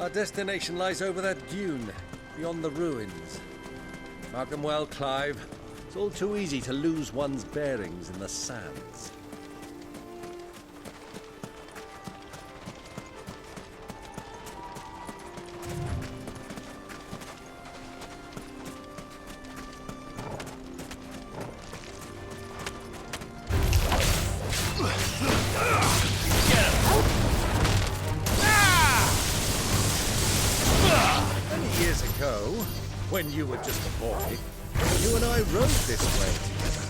Our destination lies over that dune, beyond the ruins. Mark them well, Clive. It's all too easy to lose one's bearings in the sands. When you were just a boy, you and I rode this way together,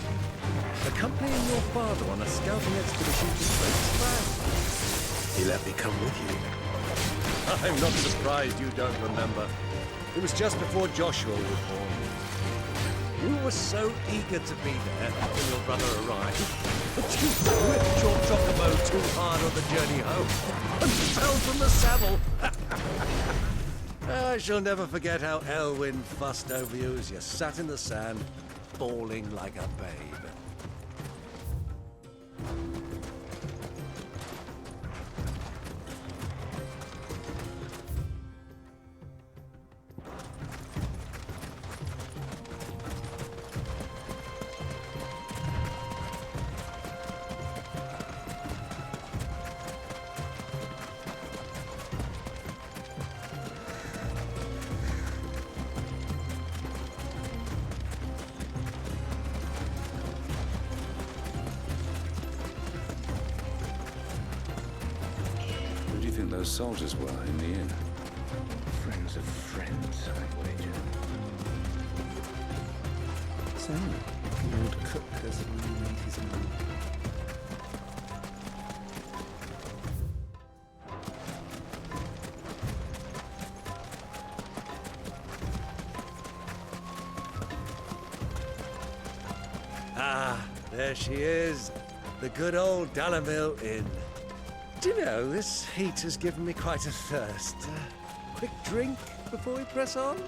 accompanying your father on a scouting expedition to Drake's Land. He let me come with you. I'm not surprised you don't remember. It was just before Joshua was born. You were so eager to be there when your brother arrived, but you whipped your chocobo too hard on the journey home and fell from the saddle. I shall never forget how Elwyn fussed over you as you sat in the sand, bawling like a babe. Those soldiers were in the inn. Friends of friends, I wager. So, the old cook has remade his mind. Ah, there she is. The good old Dalamil Inn. Do you know, this heat has given me quite a thirst. Quick drink before we press on?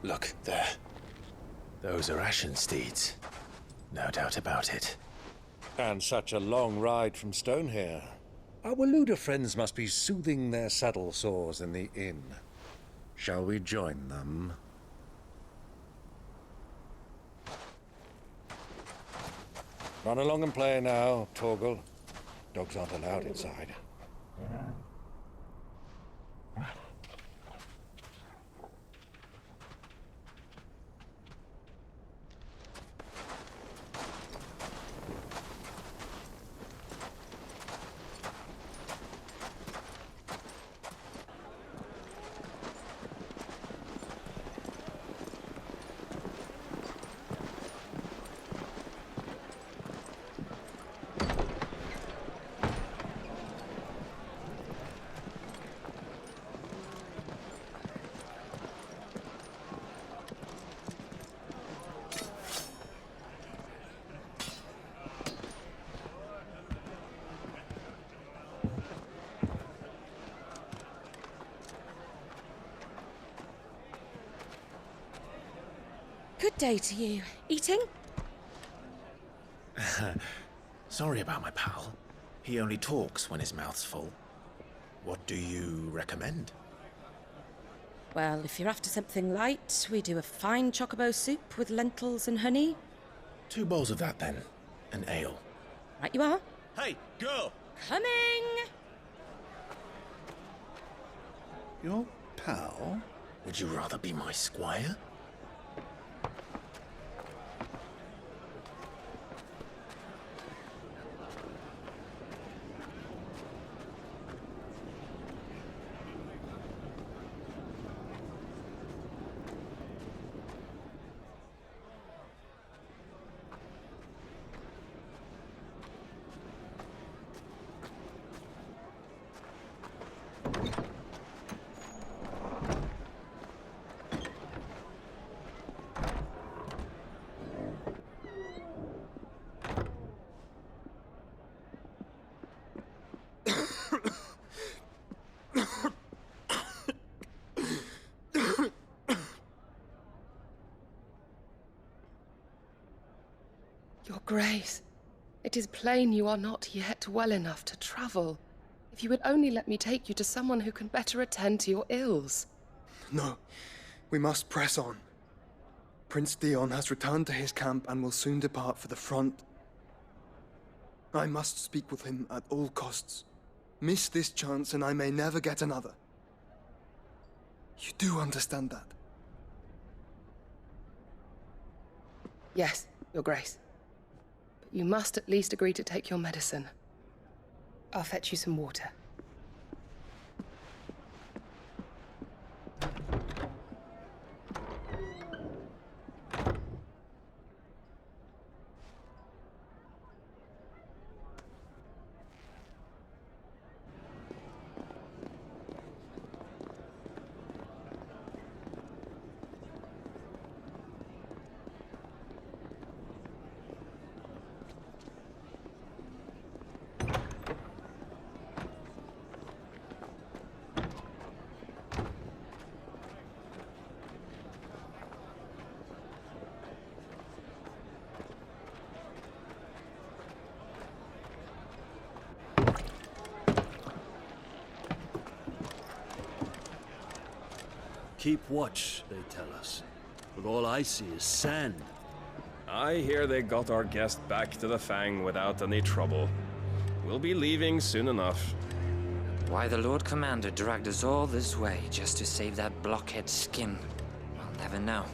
Look, there. Those are Ashen steeds. No doubt about it. And such a long ride from Stonehere. Our Waluda friends must be soothing their saddle sores in the inn. Shall we join them? Run along and play now, Torgal. Dogs aren't allowed inside. Good day to you. Eating? Sorry about my pal. He only talks when his mouth's full. What do you recommend? Well, if you're after something light, we do a fine chocobo soup with lentils and honey. 2 bowls of that, then. An ale. Right you are. Hey, girl! Coming! Your pal? Would you rather be my squire? Your Grace, it is plain you are not yet well enough to travel. If you would only let me take you to someone who can better attend to your ills. No, we must press on. Prince Dion has returned to his camp and will soon depart for the front. I must speak with him at all costs. Miss this chance and I may never get another. You do understand that? Yes, Your Grace. But you must at least agree to take your medicine. I'll fetch you some water. Keep watch, they tell us. But all I see is sand. I hear they got our guest back to the Fang without any trouble. We'll be leaving soon enough. Why the Lord Commander dragged us all this way just to save that blockhead skin, I'll never know.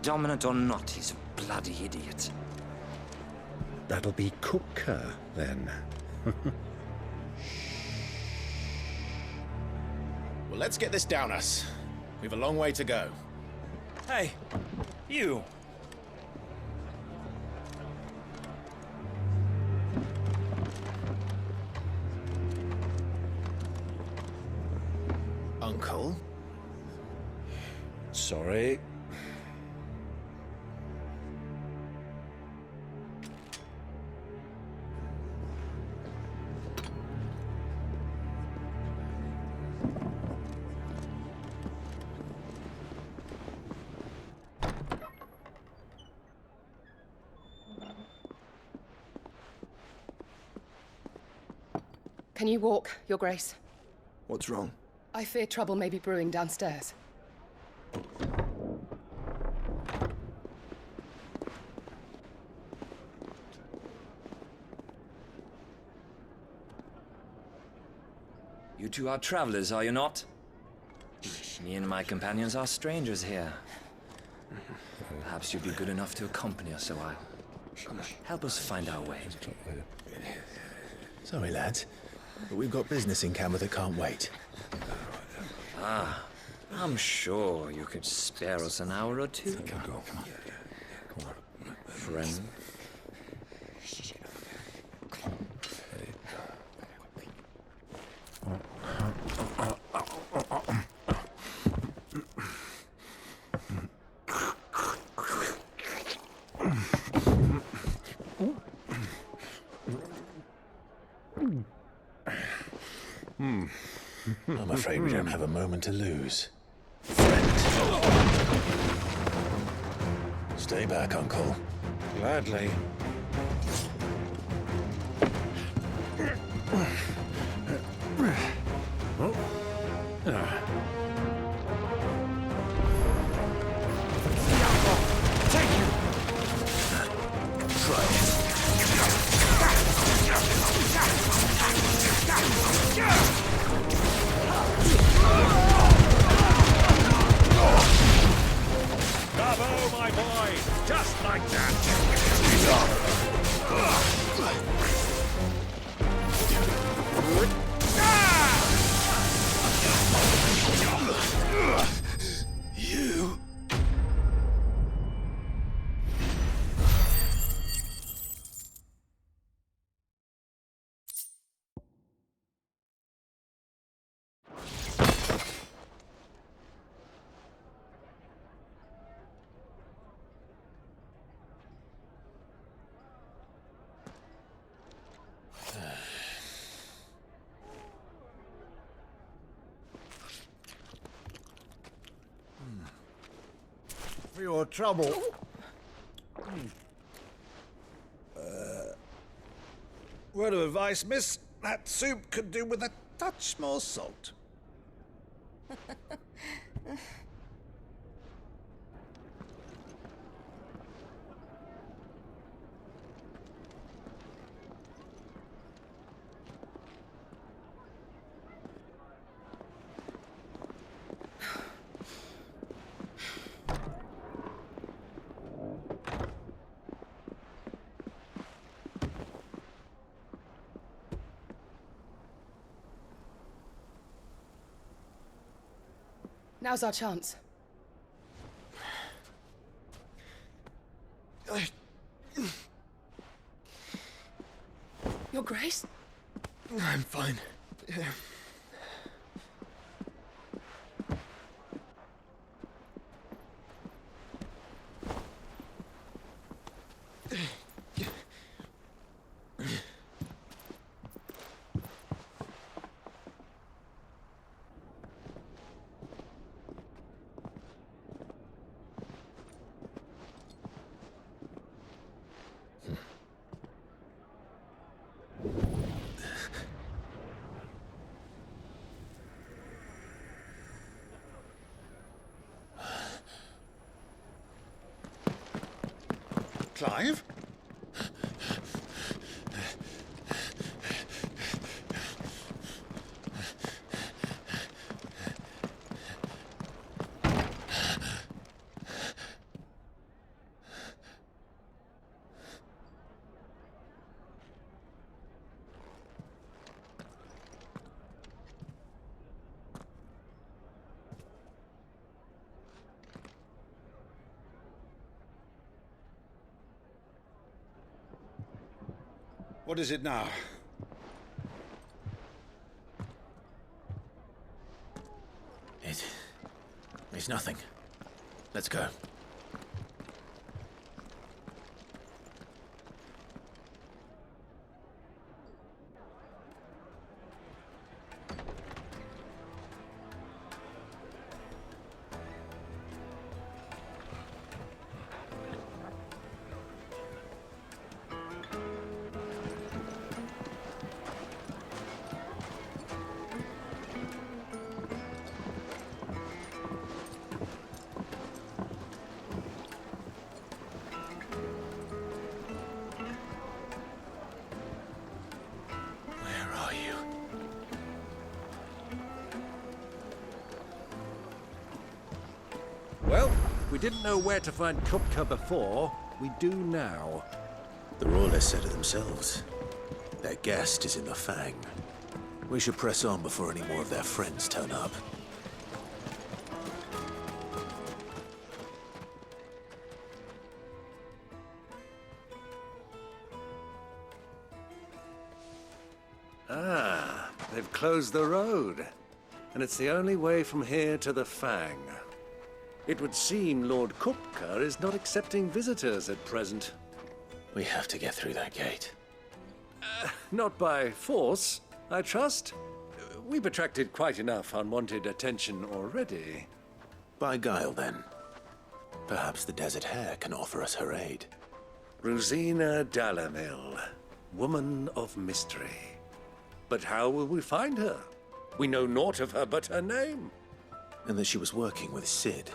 Dominant or not, he's a bloody idiot. That'll be Cooker, then. Well, let's get this down us. We've a long way to go. Hey, you! Uncle? Sorry. Can you walk, Your Grace? What's wrong? I fear trouble may be brewing downstairs. You two are travelers, are you not? Me and my companions are strangers here. Perhaps you'd be good enough to accompany us a while. Help us find our way. Sorry, lads, but we've got business in camera that can't wait. Ah, I'm sure you could spare us an hour or two. Friend. I'm afraid we don't have a moment to lose. Friend. Stay back, Uncle. Gladly. Bravo, my boy! Just like that! You? For your trouble. Word of advice, miss. That soup could do with a touch more salt. Now's our chance. Your Grace? I'm fine. Yeah. Clive? What is it now? It's nothing. Let's go. Well, we didn't know where to find Kupka before. We do now. The Royalists said it themselves. Their guest is in the Fang. We should press on before any more of their friends turn up. Ah, they've closed the road. And it's the only way from here to the Fang. It would seem Lord Kupka is not accepting visitors at present. We have to get through that gate. Not by force, I trust. We've attracted quite enough unwanted attention already. By guile, then. Perhaps the Desert Hare can offer us her aid. Rosina Dalamil, woman of mystery. But how will we find her? We know naught of her but her name. And that she was working with Sid.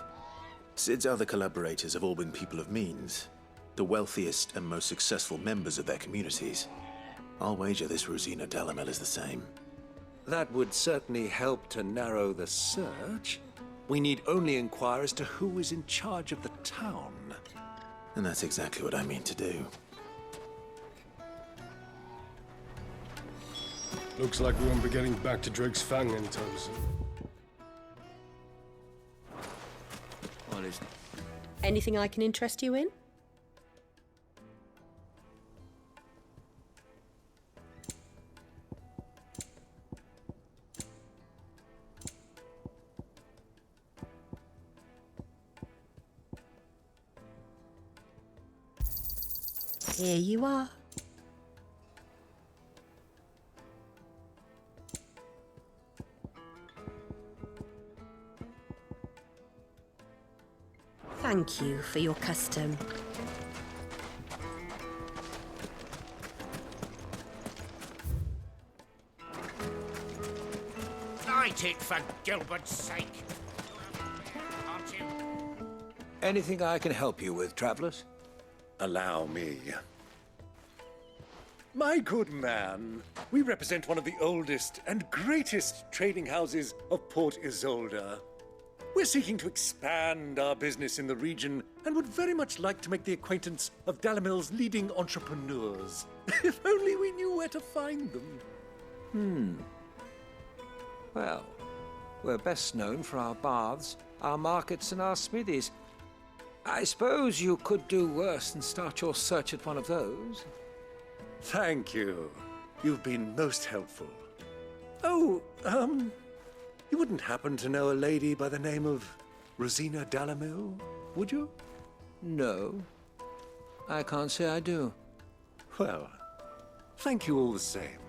Sid's other collaborators have all been people of means, the wealthiest and most successful members of their communities. I'll wager this Rosina Dalamel is the same. That would certainly help to narrow the search. We need only inquire as to who is in charge of the town. And that's exactly what I mean to do. Looks like we won't be getting back to Drake's Fang anytime soon. What is it? Anything I can interest you in? Here you are. Thank you for your custom. Eat it for Gilbert's sake. Aren't you? Anything I can help you with, travelers? Allow me. My good man, we represent one of the oldest and greatest trading houses of Port Isolde. We're seeking to expand our business in the region and would very much like to make the acquaintance of Dalamil's leading entrepreneurs. If only we knew where to find them. Well, we're best known for our baths, our markets, and our smithies. I suppose you could do worse than start your search at one of those. Thank you. You've been most helpful. Oh, you wouldn't happen to know a lady by the name of Rosina Dalamil, would you? No, I can't say I do. Well, thank you all the same.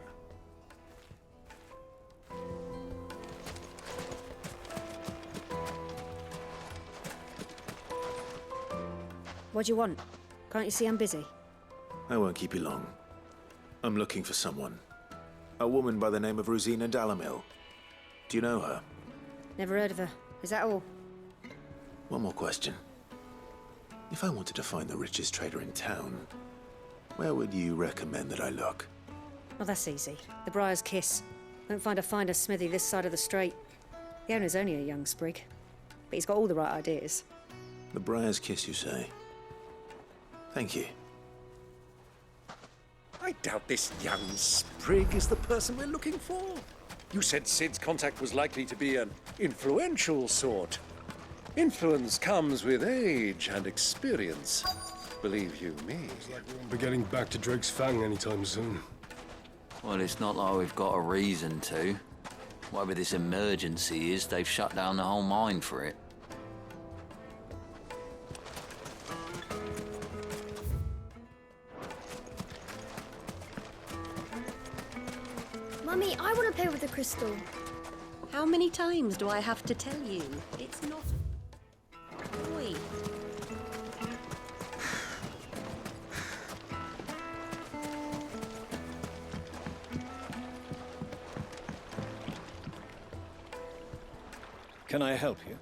What do you want? Can't you see I'm busy? I won't keep you long. I'm looking for someone. A woman by the name of Rosina Dalamil. Do you know her? Never heard of her. Is that all? One more question. If I wanted to find the richest trader in town, where would you recommend that I look? Oh, that's easy. The Briar's Kiss. Won't find a finer smithy this side of the strait. The owner's only a young sprig, but he's got all the right ideas. The Briar's Kiss, you say? Thank you. I doubt this young sprig is the person we're looking for. You said Sid's contact was likely to be an influential sort. Influence comes with age and experience. Believe you me. We won't be getting back to Drake's Fang anytime soon. Well, it's not like we've got a reason to. Whatever this emergency is, they've shut down the whole mine for it. Mummy, I want to play with the crystal. How many times do I have to tell you? It's not a toy. Can I help you?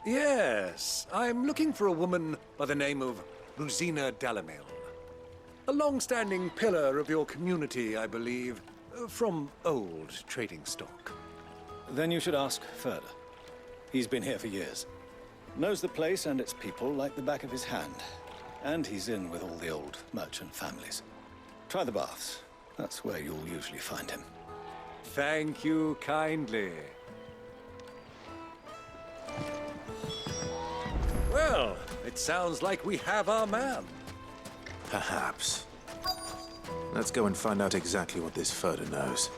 Yes, I'm looking for a woman by the name of Rosina Dalamil. A long-standing pillar of your community, I believe, from old trading stock. Then you should ask further. He's been here for years. Knows the place and its people like the back of his hand. And he's in with all the old merchant families. Try the baths. That's where you'll usually find him. Thank you kindly. Well, it sounds like we have our man. Perhaps. Let's go and find out exactly what this Furder knows.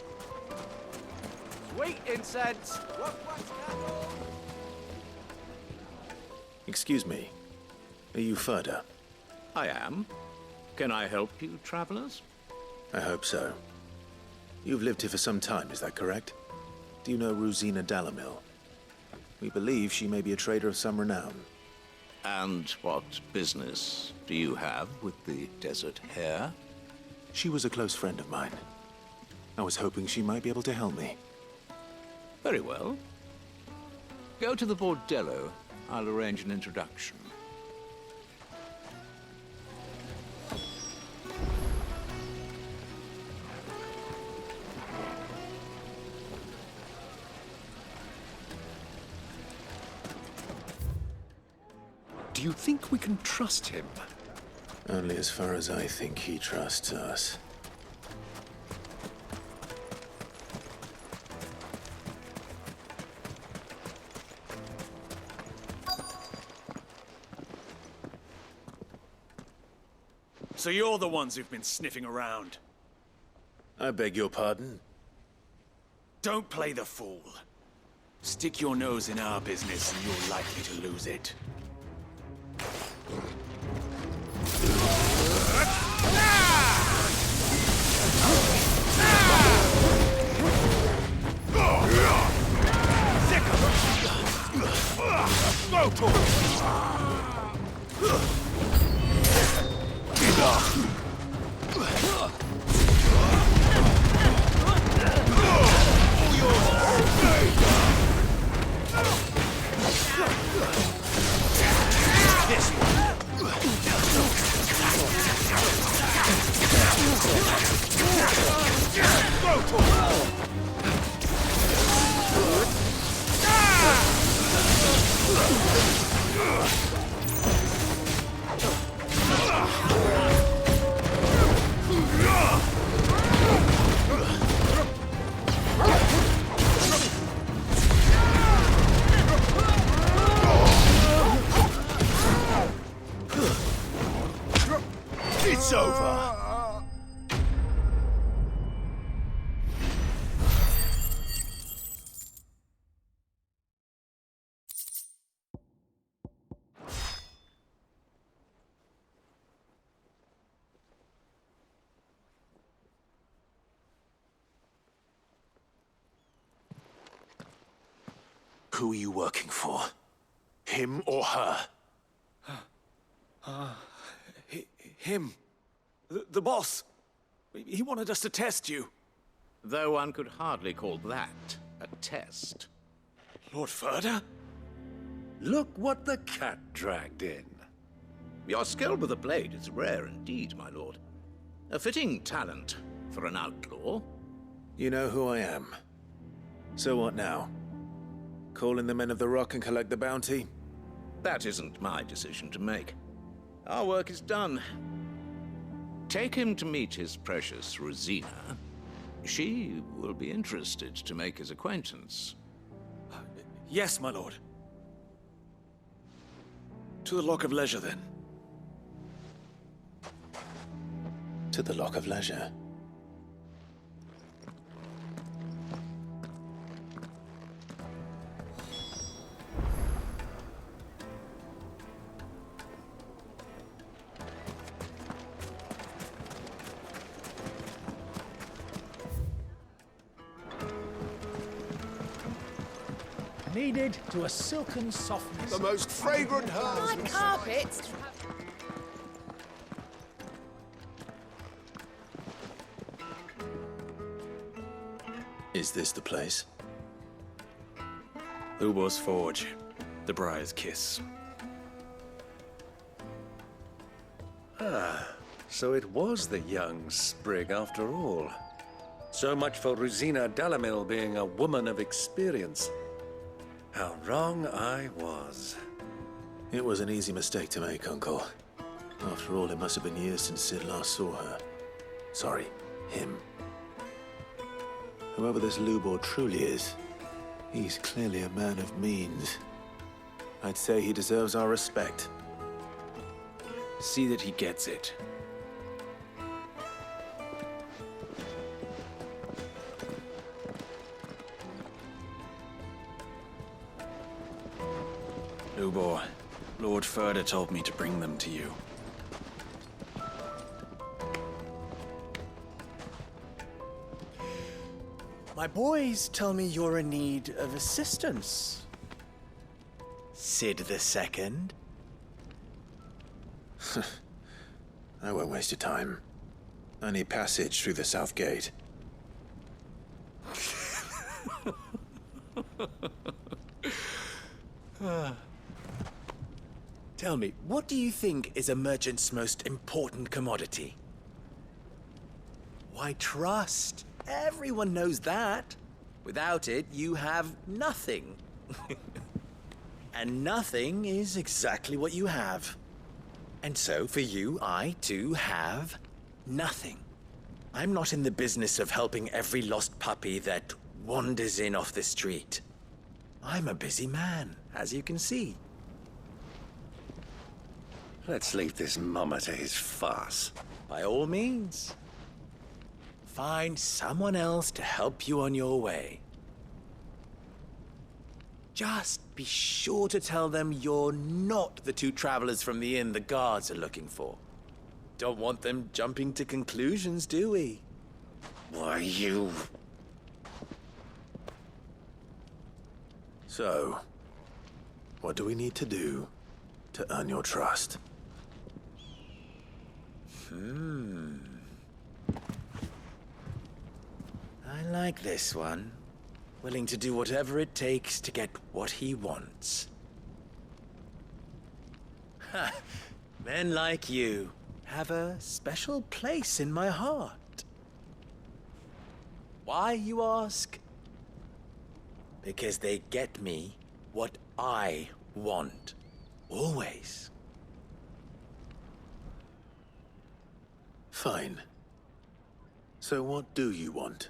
Sweet incense! Excuse me. Are you Furder? I am. Can I help you, travelers? I hope so. You've lived here for some time, is that correct? Do you know Rosina Dalamil? We believe she may be a trader of some renown. And what business do you have with the desert hare? She was a close friend of mine. I was hoping she might be able to help me. Very well. Go to the bordello. I'll arrange an introduction. Do you think we can trust him? Only as far as I think he trusts us. So you're the ones who've been sniffing around. I beg your pardon? Don't play the fool. Stick your nose in our business and you're likely to lose it. It's over. Who are you working for? Him or her? Him. The boss. He wanted us to test you. Though one could hardly call that a test. Lord Ferda? Look what the cat dragged in. Your skill with the blade is rare indeed, my lord. A fitting talent for an outlaw. You know who I am. So what now? Call in the Men of the Rock and collect the bounty? That isn't my decision to make. Our work is done. Take him to meet his precious Rosina. She will be interested to make his acquaintance. Yes, my lord. To the Lock of Leisure, then. To the Lock of Leisure. Kneaded to a silken softness. The most fragrant herbs. My carpets. Is this the place? Ubor's Forge. The Briar's Kiss. Ah, so it was the young sprig after all. So much for Rosina Dalamil being a woman of experience. How wrong I was. It was an easy mistake to make, Uncle. After all, it must have been years since Sid last saw her. Sorry, him. Whoever this Lubor truly is, he's clearly a man of means. I'd say he deserves our respect. See that he gets it. Lubor, Lord Ferda told me to bring them to you. My boys tell me you're in need of assistance. Sid the Second. I won't waste your time. I need passage through the south gate. Tell me, what do you think is a merchant's most important commodity? Why, trust. Everyone knows that. Without it, you have nothing. And nothing is exactly what you have. And so, for you, I, too, have nothing. I'm not in the business of helping every lost puppy that wanders in off the street. I'm a busy man, as you can see. Let's leave this mummer to his farce. By all means. Find someone else to help you on your way. Just be sure to tell them you're not the two travelers from the inn the guards are looking for. Don't want them jumping to conclusions, do we? Why, you... So, what do we need to do to earn your trust? I like this one. Willing to do whatever it takes to get what he wants. Ha! Men like you have a special place in my heart. Why, you ask? Because they get me what I want. Always. Fine. So what do you want?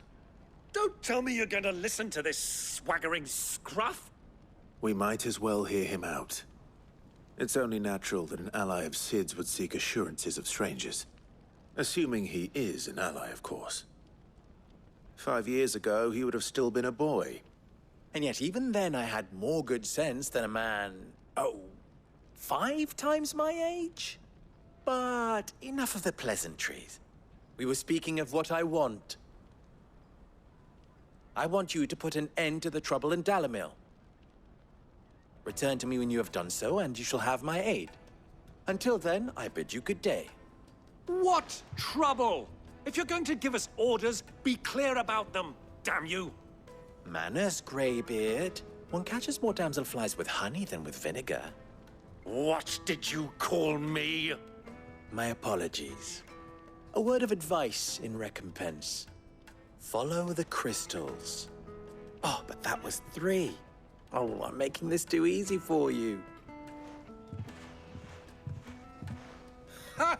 Don't tell me you're going to listen to this swaggering scruff! We might as well hear him out. It's only natural that an ally of Sid's would seek assurances of strangers. Assuming he is an ally, of course. 5 years ago, he would have still been a boy. And yet, even then, I had more good sense than a man, 5 times my age? But enough of the pleasantries. We were speaking of what I want. I want you to put an end to the trouble in Dalamil. Return to me when you have done so, and you shall have my aid. Until then, I bid you good day. What trouble? If you're going to give us orders, be clear about them, damn you! Manners, Greybeard. One catches more damselflies with honey than with vinegar. What did you call me? My apologies. A word of advice in recompense. Follow the crystals. Oh, but that was 3. Oh, I'm making this too easy for you. Ha!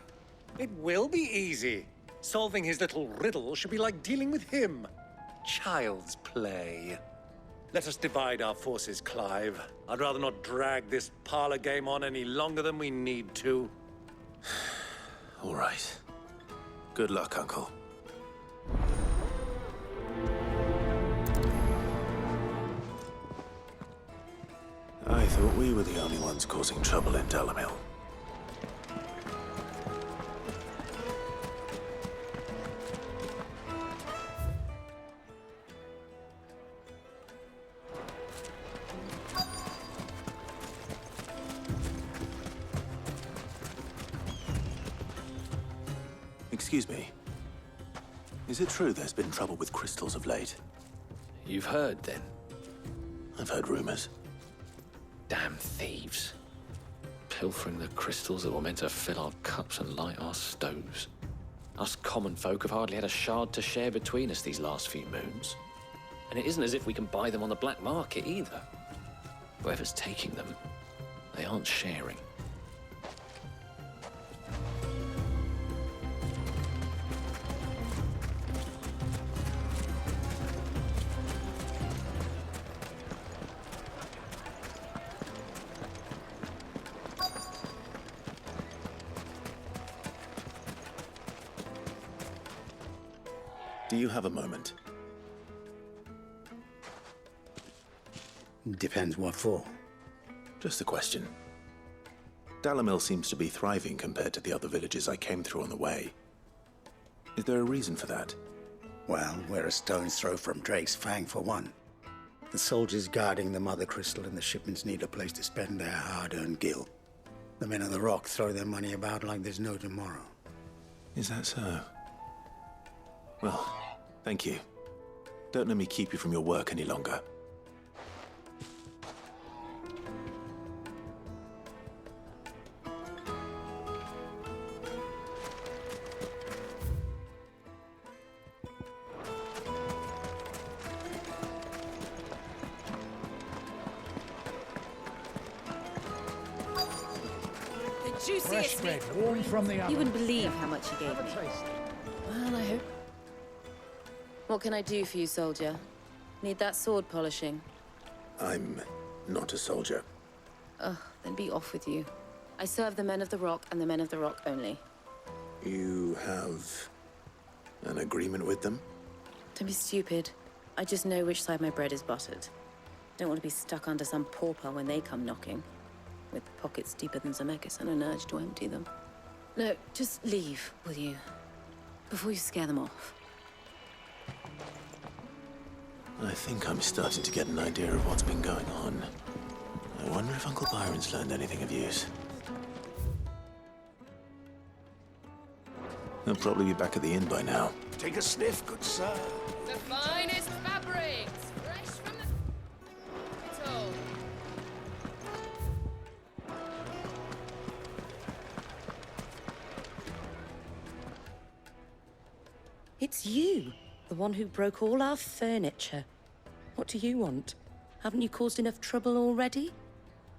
It will be easy. Solving his little riddle should be like dealing with him. Child's play. Let us divide our forces, Clive. I'd rather not drag this parlor game on any longer than we need to. All right. Good luck, Uncle. I thought we were the only ones causing trouble in Dalamil. Excuse me. Is it true there's been trouble with crystals of late? You've heard, then? I've heard rumors. Damn thieves. Pilfering the crystals that were meant to fill our cups and light our stoves. Us common folk have hardly had a shard to share between us these last few moons. And it isn't as if we can buy them on the black market either. Whoever's taking them, they aren't sharing. Do you have a moment? Depends what for. Just a question. Dalamil seems to be thriving compared to the other villages I came through on the way. Is there a reason for that? Well, we're a stone's throw from Drake's Fang, for one. The soldiers guarding the Mother Crystal and the shipments need a place to spend their hard-earned gil. The men of the Rock throw their money about like there's no tomorrow. Is that so? Well, thank you. Don't let me keep you from your work any longer. Fresh bread, warm from the oven. You wouldn't believe how much he gave me. Well, I hope. What can I do for you, soldier? Need that sword polishing? I'm not a soldier. Ugh, then be off with you. I serve the men of the Rock and the men of the Rock only. You have an agreement with them? Don't be stupid. I just know which side my bread is buttered. Don't want to be stuck under some pauper when they come knocking. With pockets deeper than Zemeckis and an urge to empty them. No, just leave, will you? Before you scare them off. I think I'm starting to get an idea of what's been going on. I wonder if Uncle Byron's learned anything of use. He'll probably be back at the inn by now. Take a sniff, good sir. The finest fabrics, fresh from the capital. It's you, the one who broke all our furniture. What do you want? Haven't you caused enough trouble already?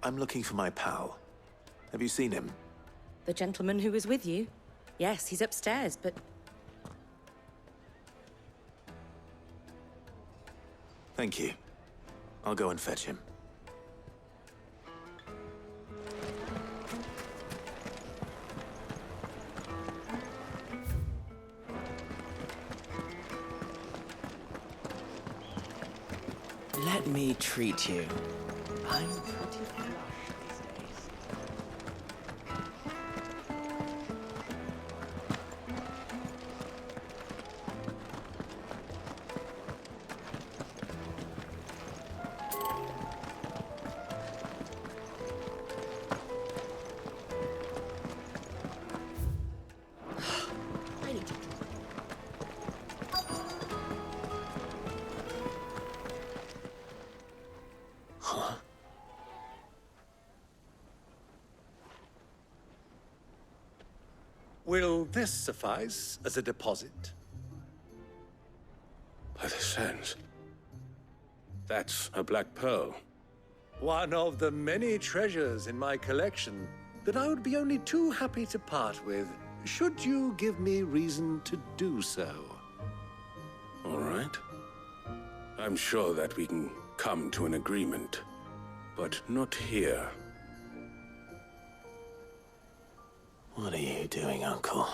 I'm looking for my pal. Have you seen him? The gentleman who was with you? Yes, he's upstairs, but... Thank you. I'll go and fetch him. Let me treat you. I'm pretty flush these days. I need to. Huh? Will this suffice as a deposit? By the sands. That's a black pearl. One of the many treasures in my collection that I would be only too happy to part with, should you give me reason to do so. All right. I'm sure that we can come to an agreement, but not here. What are you doing, Uncle?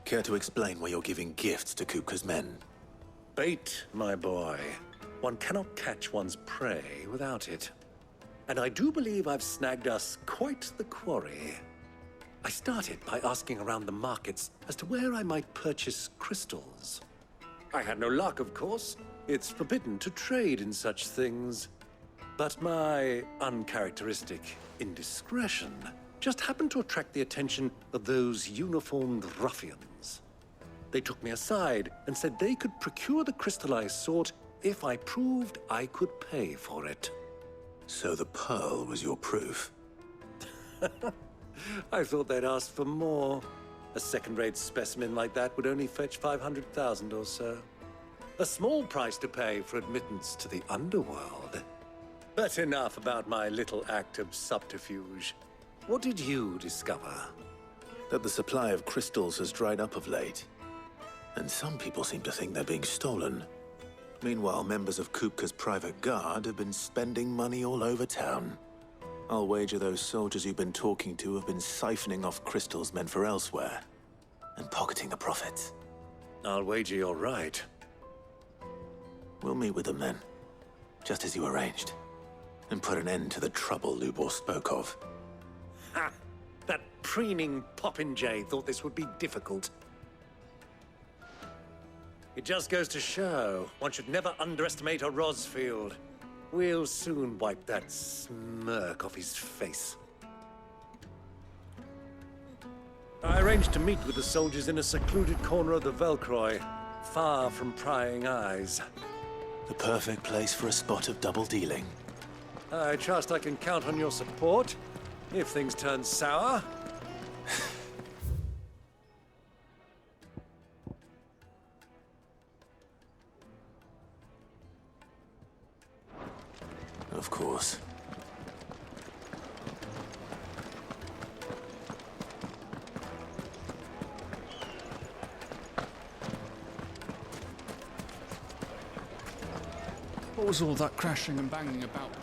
Care to explain why you're giving gifts to Kupka's men? Bait, my boy. One cannot catch one's prey without it. And I do believe I've snagged us quite the quarry. I started by asking around the markets as to where I might purchase crystals. I had no luck, of course. It's forbidden to trade in such things. But my uncharacteristic indiscretion just happened to attract the attention of those uniformed ruffians. They took me aside and said they could procure the crystal I sought if I proved I could pay for it. So the pearl was your proof? I thought they'd asked for more. A second-rate specimen like that would only fetch 500,000 or so. A small price to pay for admittance to the underworld. But enough about my little act of subterfuge. What did you discover? That the supply of crystals has dried up of late. And some people seem to think they're being stolen. Meanwhile, members of Kupka's private guard have been spending money all over town. I'll wager those soldiers you've been talking to have been siphoning off crystals meant for elsewhere, and pocketing the profits. I'll wager you're right. We'll meet with them then, just as you arranged, and put an end to the trouble Lubor spoke of. Ha! That preening popinjay thought this would be difficult. It just goes to show one should never underestimate a Rosfield. We'll soon wipe that smirk off his face. I arranged to meet with the soldiers in a secluded corner of the Velcroy, far from prying eyes. The perfect place for a spot of double dealing. I trust I can count on your support if things turn sour. Of course. What was all that crashing and banging about before?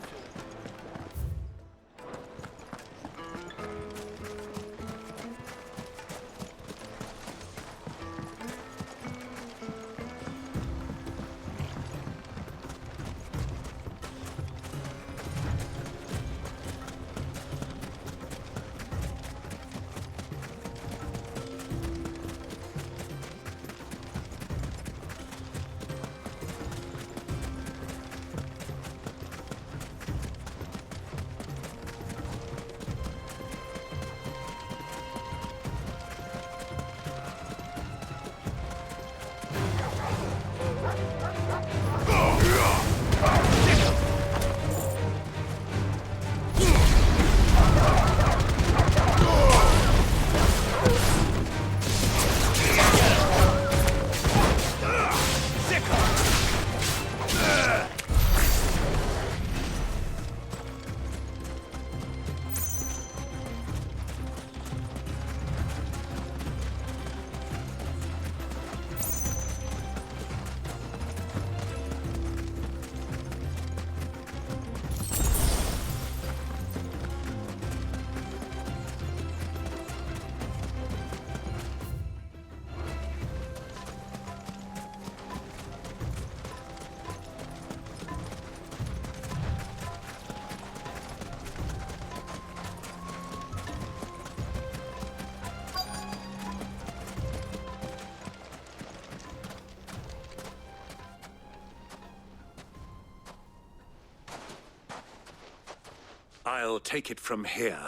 I'll take it from here.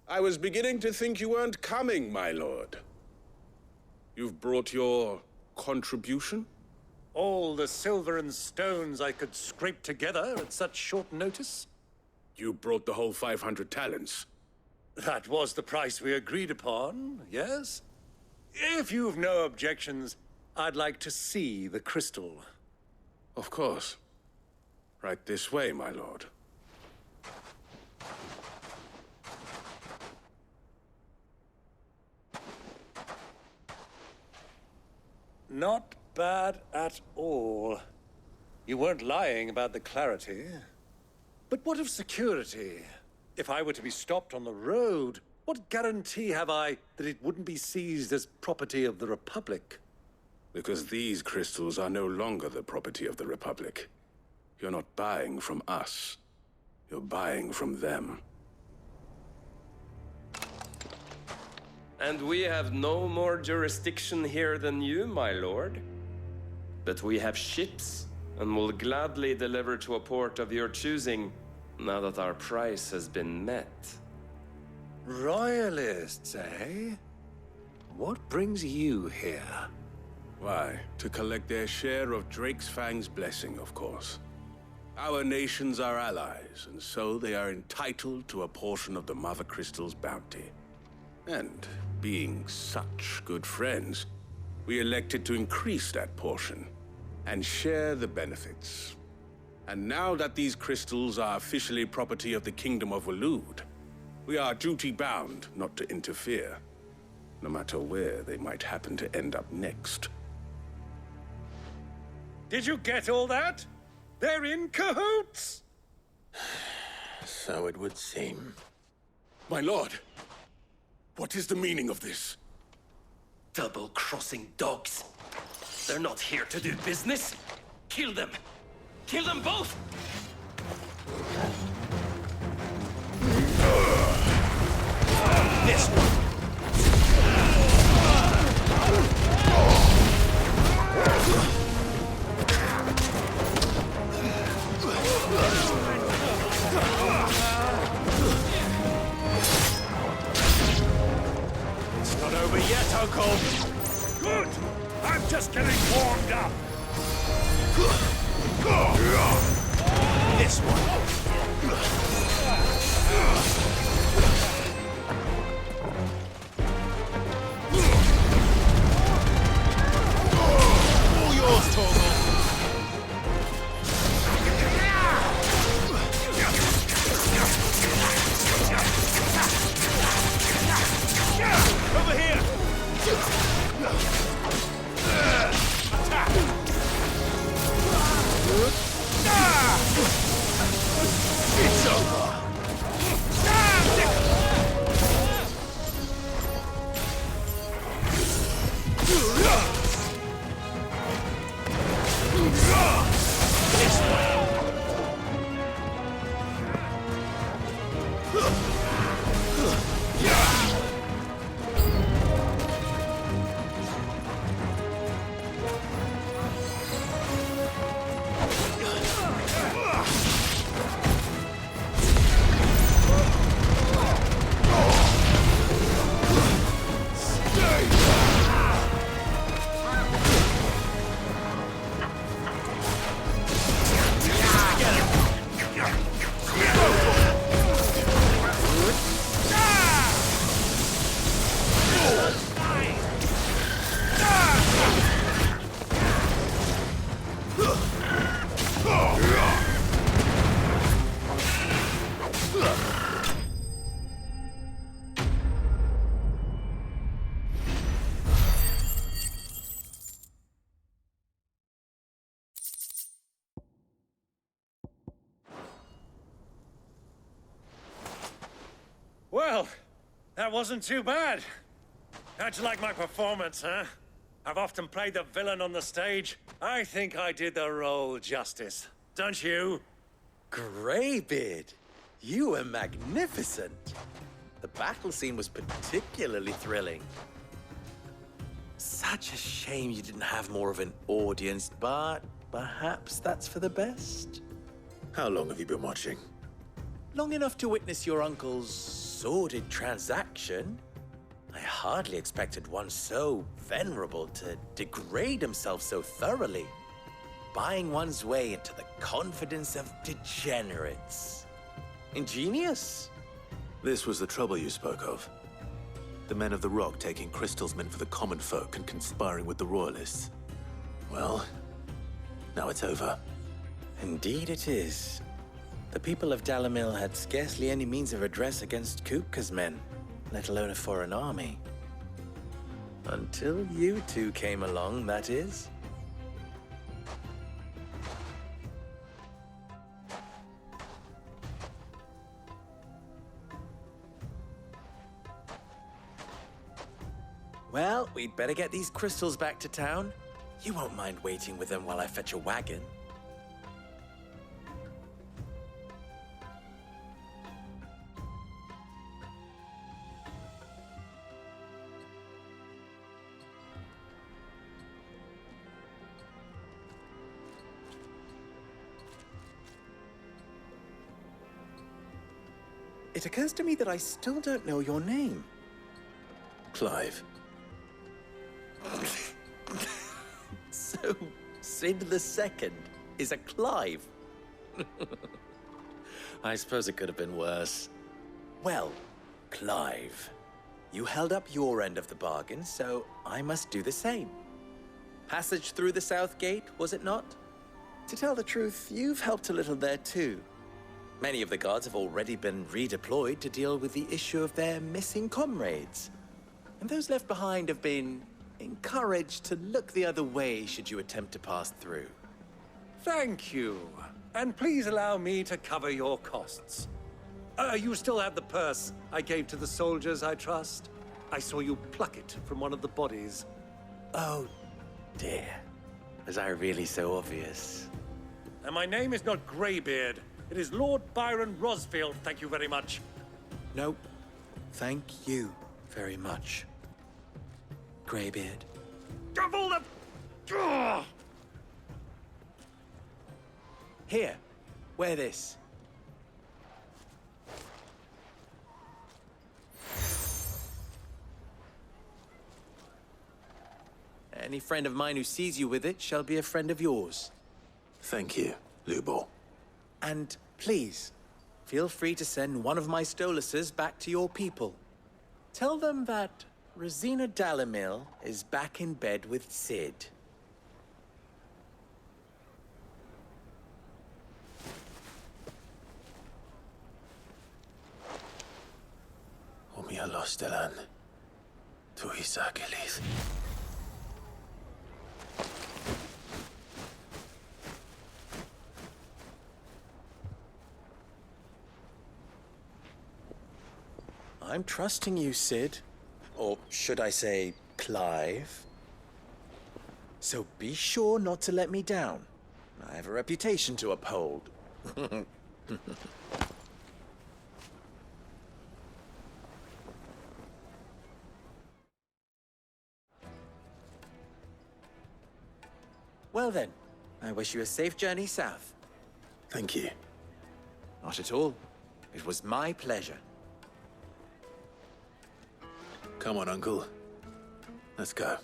I was beginning to think you weren't coming, my lord. You've brought your contribution? All the silver and stones I could scrape together at such short notice? You brought the whole 500 talents. That was the price we agreed upon, yes? If you've no objections, I'd like to see the crystal. Of course. Right this way, my lord. Not bad at all. You weren't lying about the clarity. But what of security? If I were to be stopped on the road, what guarantee have I that it wouldn't be seized as property of the Republic? Because these crystals are no longer the property of the Republic. You're not buying from us. You're buying from them. And we have no more jurisdiction here than you, my lord. But we have ships, and will gladly deliver to a port of your choosing, now that our price has been met. Royalists, eh? What brings you here? Why, to collect their share of Drake's Fang's blessing, of course. Our nations are allies, and so they are entitled to a portion of the Mother Crystal's bounty. And being such good friends, we elected to increase that portion and share the benefits. And now that these crystals are officially property of the Kingdom of Waloed, we are duty-bound not to interfere, no matter where they might happen to end up next. Did you get all that? They're in cahoots! So it would seem. My lord, what is the meaning of this? Double-crossing dogs. They're not here to do business. Kill them. Kill them both! This one. It's not over yet, Uncle. Good. I'm just getting warmed up. This one. All yours, Torgal. Over here! Attack! It's over! This way! Well, that wasn't too bad. How'd you like my performance, huh? I've often played the villain on the stage. I think I did the role justice. don't you? Greybeard, you were magnificent. The battle scene was particularly thrilling. Such a shame you didn't have more of an audience, but perhaps that's for the best. How long have you been watching? Long enough to witness your uncle's sordid transaction. I hardly expected one so venerable to degrade himself so thoroughly, buying one's way into the confidence of degenerates. Ingenious. This was the trouble you spoke of. The men of the Rock taking crystals meant for the common folk and conspiring with the Royalists. Well, now it's over. Indeed it is. The people of Dalamil had scarcely any means of redress against Kupka's men, let alone a foreign army. Until you two came along, that is. Well, we'd better get these crystals back to town. You won't mind waiting with them while I fetch a wagon. It occurs to me that I still don't know your name. Clive. So, Sid the Second is a Clive? I suppose it could have been worse. Well, Clive, you held up your end of the bargain, so I must do the same. Passage through the South Gate, was it not? To tell the truth, you've helped a little there too. Many of the guards have already been redeployed to deal with the issue of their missing comrades. And those left behind have been encouraged to look the other way should you attempt to pass through. Thank you. And please allow me to cover your costs. You still have the purse I gave to the soldiers, I trust? I saw you pluck it from one of the bodies. Oh, dear. Was I really so obvious? And my name is not Greybeard. It is Lord Byron Rosfield, thank you very much. Nope. Thank you very much, Greybeard. Of all the... Ugh! Here, wear this. Any friend of mine who sees you with it shall be a friend of yours. Thank you, Lubor. And please, feel free to send one of my Stoluses back to your people. Tell them that Rosina Dalamil is back in bed with Sid. Omia Lostelan. Tu Isakelis. I'm trusting you, Sid. Or should I say, Clive. So be sure not to let me down. I have a reputation to uphold. Well then, I wish you a safe journey south. Thank you. Not at all. It was my pleasure. Come on, Uncle. Let's go.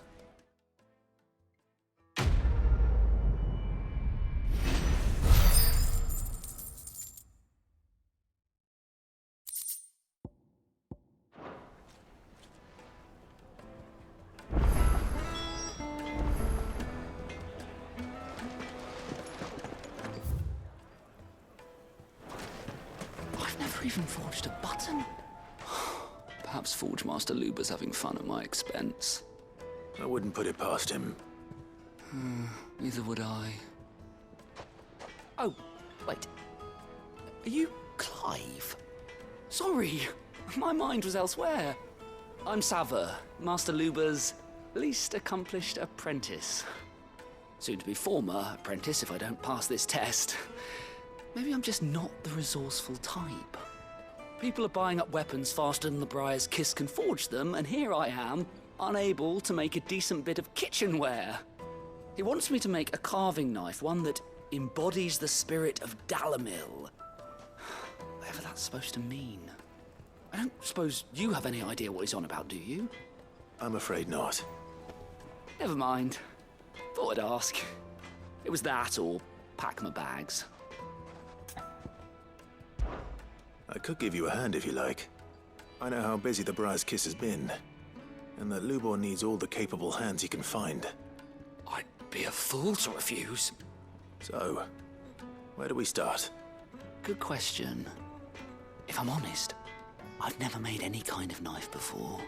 I've never even forged a button. Perhaps Forge Master Luber's having fun at my expense. I wouldn't put it past him. Neither would I. Oh, wait. Are you Clive? Sorry, my mind was elsewhere. I'm Sava, Master Luber's least accomplished apprentice. Soon to be former apprentice if I don't pass this test. Maybe I'm just not the resourceful type. People are buying up weapons faster than the Briar's Kiss can forge them, and here I am, unable to make a decent bit of kitchenware. He wants me to make a carving knife, one that embodies the spirit of Dalamil. Whatever that's supposed to mean. I don't suppose you have any idea what he's on about, do you? I'm afraid not. Never mind. Thought I'd ask. It was that or pack my bags. I could give you a hand if you like. I know how busy the Briar's Kiss has been, and that Lubor needs all the capable hands he can find. I'd be a fool to refuse. So, where do we start? Good question. If I'm honest, I've never made any kind of knife before.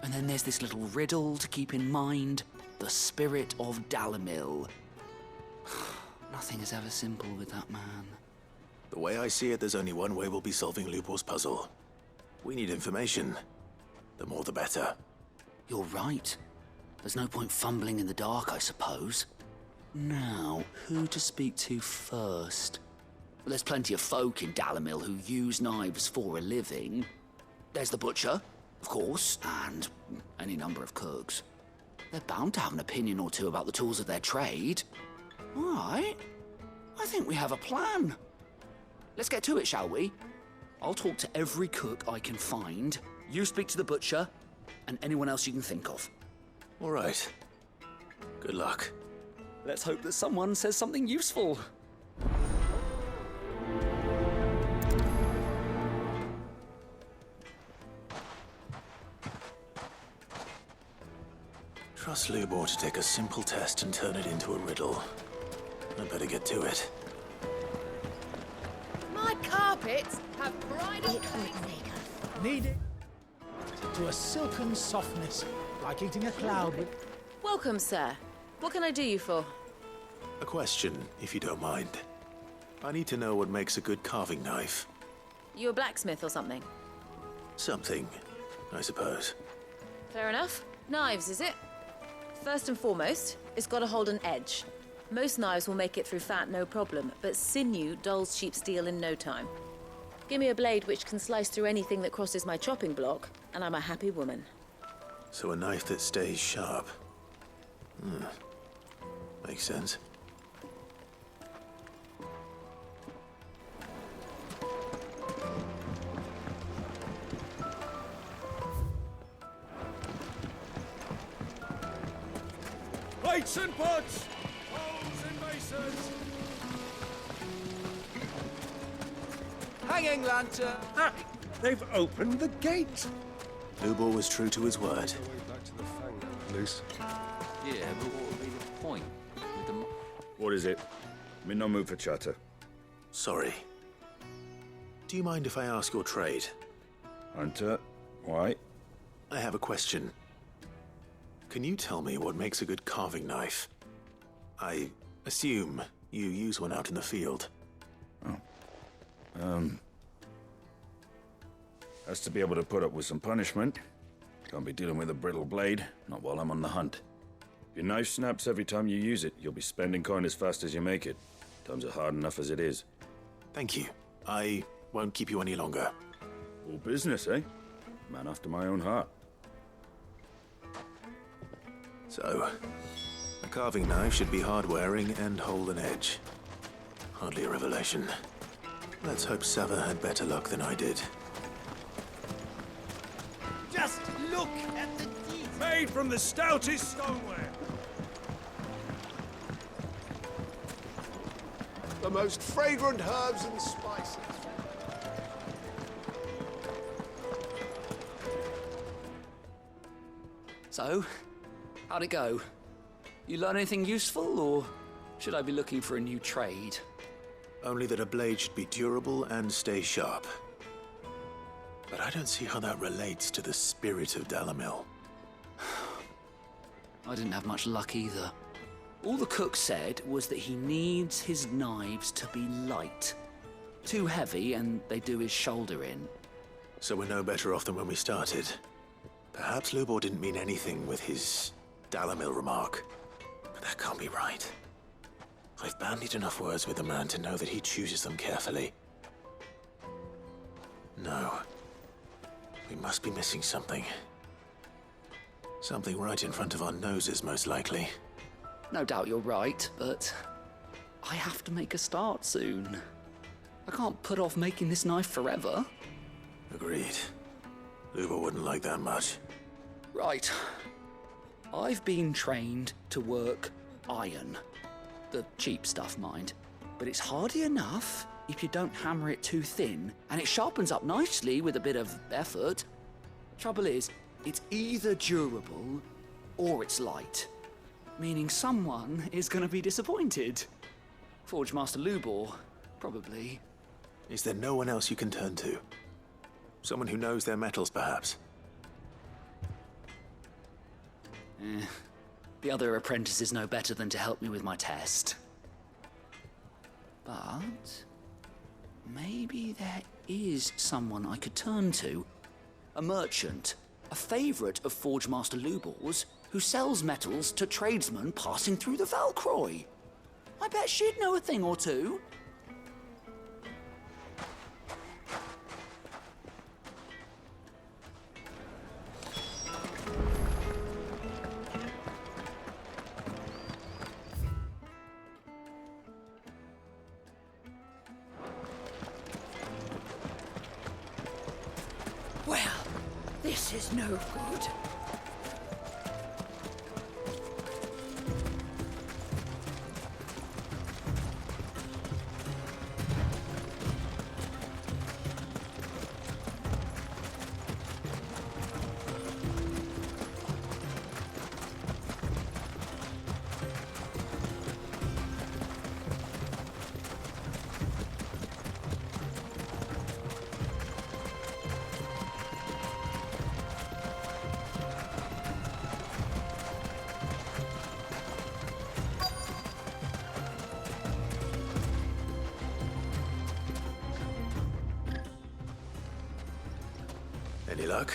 And then there's this little riddle to keep in mind. The spirit of Dalamil. Nothing is ever simple with that man. The way I see it, there's only one way we'll be solving Lubor's puzzle. We need information. The more the better. You're right. There's no point fumbling in the dark, I suppose. Now, who to speak to first? Well, there's plenty of folk in Dalamil who use knives for a living. There's the butcher, of course, and any number of cooks. They're bound to have an opinion or two about the tools of their trade. All right. I think we have a plan. Let's get to it, shall we? I'll talk to every cook I can find. You speak to the butcher, and anyone else you can think of. All right. Good luck. Let's hope that someone says something useful. Trust Lubor to take a simple test and turn it into a riddle. I better get to it. My carpets have bridal Need it to a silken softness, like eating a cloud with... Welcome, sir. What can I do you for? A question, if you don't mind. I need to know what makes a good carving knife. You a blacksmith or something? Something, I suppose. Fair enough. Knives, is it? First and foremost, it's got to hold an edge. Most knives will make it through fat, no problem, but sinew dulls cheap steel in no time. Give me a blade which can slice through anything that crosses my chopping block, and I'm a happy woman. So a knife that stays sharp. Makes sense. Plates and pots! Bowls and basins! Hanging lantern! Ah, they've opened the gate! Lubor was true to his word. Loose. Yeah, but what would be the point? With the What is it? I'm in no mood for chatter. Sorry. Do you mind if I ask your trade? Hunter, why? I have a question. Can you tell me what makes a good carving knife? I assume you use one out in the field. Has to be able to put up with some punishment. Can't be dealing with a brittle blade, not while I'm on the hunt. If your knife snaps every time you use it, you'll be spending coin as fast as you make it. Times are hard enough as it is. Thank you. I won't keep you any longer. All business, eh? Man after my own heart. So, a carving knife should be hard-wearing and hold an edge. Hardly a revelation. Let's hope Sava had better luck than I did. Just look at the teeth! Made from the stoutest stoneware! The most fragrant herbs and spices. So, how'd it go? You learn anything useful, or should I be looking for a new trade? Only that a blade should be durable and stay sharp. But I don't see how that relates to the spirit of Dalamil. I didn't have much luck either. All the cook said was that he needs his knives to be light. Too heavy and they do his shoulder in. So we're no better off than when we started. Perhaps Lubor didn't mean anything with his Dalamil remark. But that can't be right. I've bandied enough words with the man to know that he chooses them carefully. No. We must be missing something. Something right in front of our noses, most likely. No doubt you're right, but I have to make a start soon. I can't put off making this knife forever. Agreed. Luba wouldn't like that much. Right. I've been trained to work iron. The cheap stuff, mind. But it's hardy enough if you don't hammer it too thin, and it sharpens up nicely with a bit of effort. Trouble is, it's either durable or it's light. Meaning someone is going to be disappointed. Forge Master Lubor, probably. Is there no one else you can turn to? Someone who knows their metals, perhaps? The other apprentices know better than to help me with my test. But maybe there is someone I could turn to. A merchant, a favourite of Forge Master Lubor's, who sells metals to tradesmen passing through the Valcroy. I bet she'd know a thing or two. Well, this is no good. Any luck?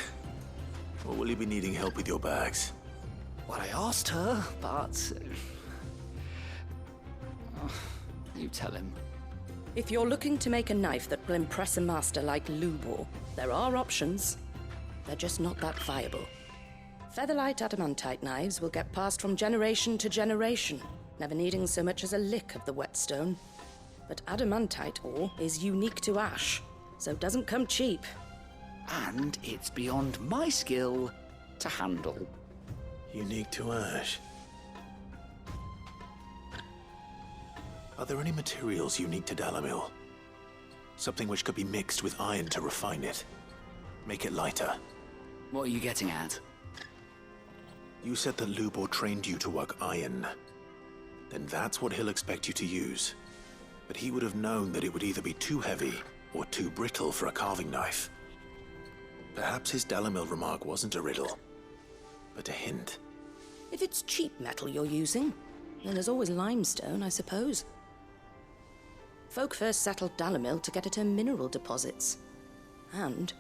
Or will you be needing help with your bags? Well, I asked her, but... you tell him. If you're looking to make a knife that will impress a master like Lubor, there are options. They're just not that viable. Featherlight adamantite knives will get passed from generation to generation, never needing so much as a lick of the whetstone. But adamantite ore is unique to ash, so it doesn't come cheap. And it's beyond my skill to handle. Unique to ash. Are there any materials unique to Dalamil? Something which could be mixed with iron to refine it. Make it lighter. What are you getting at? You said that Lubor trained you to work iron. Then that's what he'll expect you to use. But he would have known that it would either be too heavy or too brittle for a carving knife. Perhaps his Dalamil remark wasn't a riddle, but a hint. If it's cheap metal you're using, then there's always limestone, I suppose. Folk first settled Dalamil to get at her mineral deposits. And,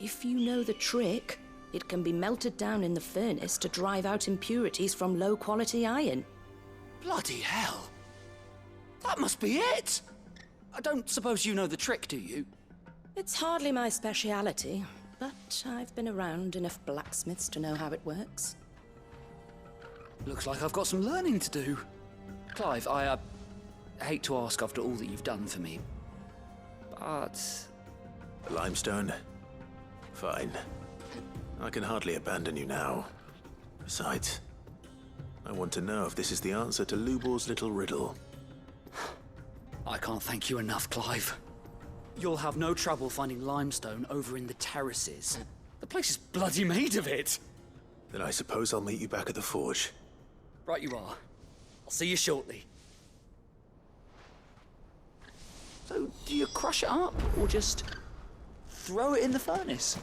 if you know the trick, it can be melted down in the furnace to drive out impurities from low-quality iron. Bloody hell! That must be it! I don't suppose you know the trick, do you? It's hardly my speciality, but I've been around enough blacksmiths to know how it works. Looks like I've got some learning to do. Clive, I hate to ask after all that you've done for me, but... Limestone? Fine. I can hardly abandon you now. Besides, I want to know if this is the answer to Lubor's little riddle. I can't thank you enough, Clive. You'll have no trouble finding limestone over in the terraces. The place is bloody made of it. Then I suppose I'll meet you back at the forge. Right you are. I'll see you shortly. So, do you crush it up, or just throw it in the furnace?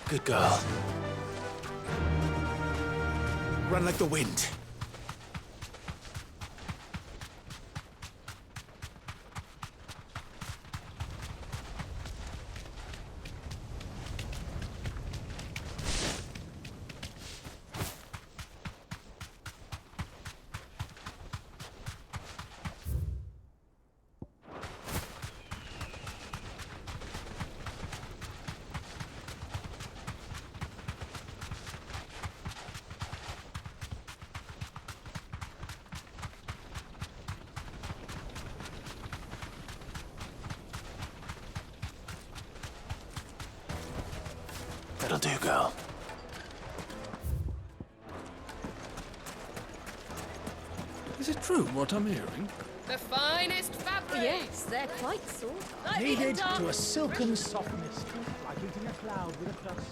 Good girl. Run like the wind. That'll do, girl. Is it true what I'm hearing? The finest fabric! Yes, they're quite soft. Kneaded to a silken softness, like eating a cloud with a crust.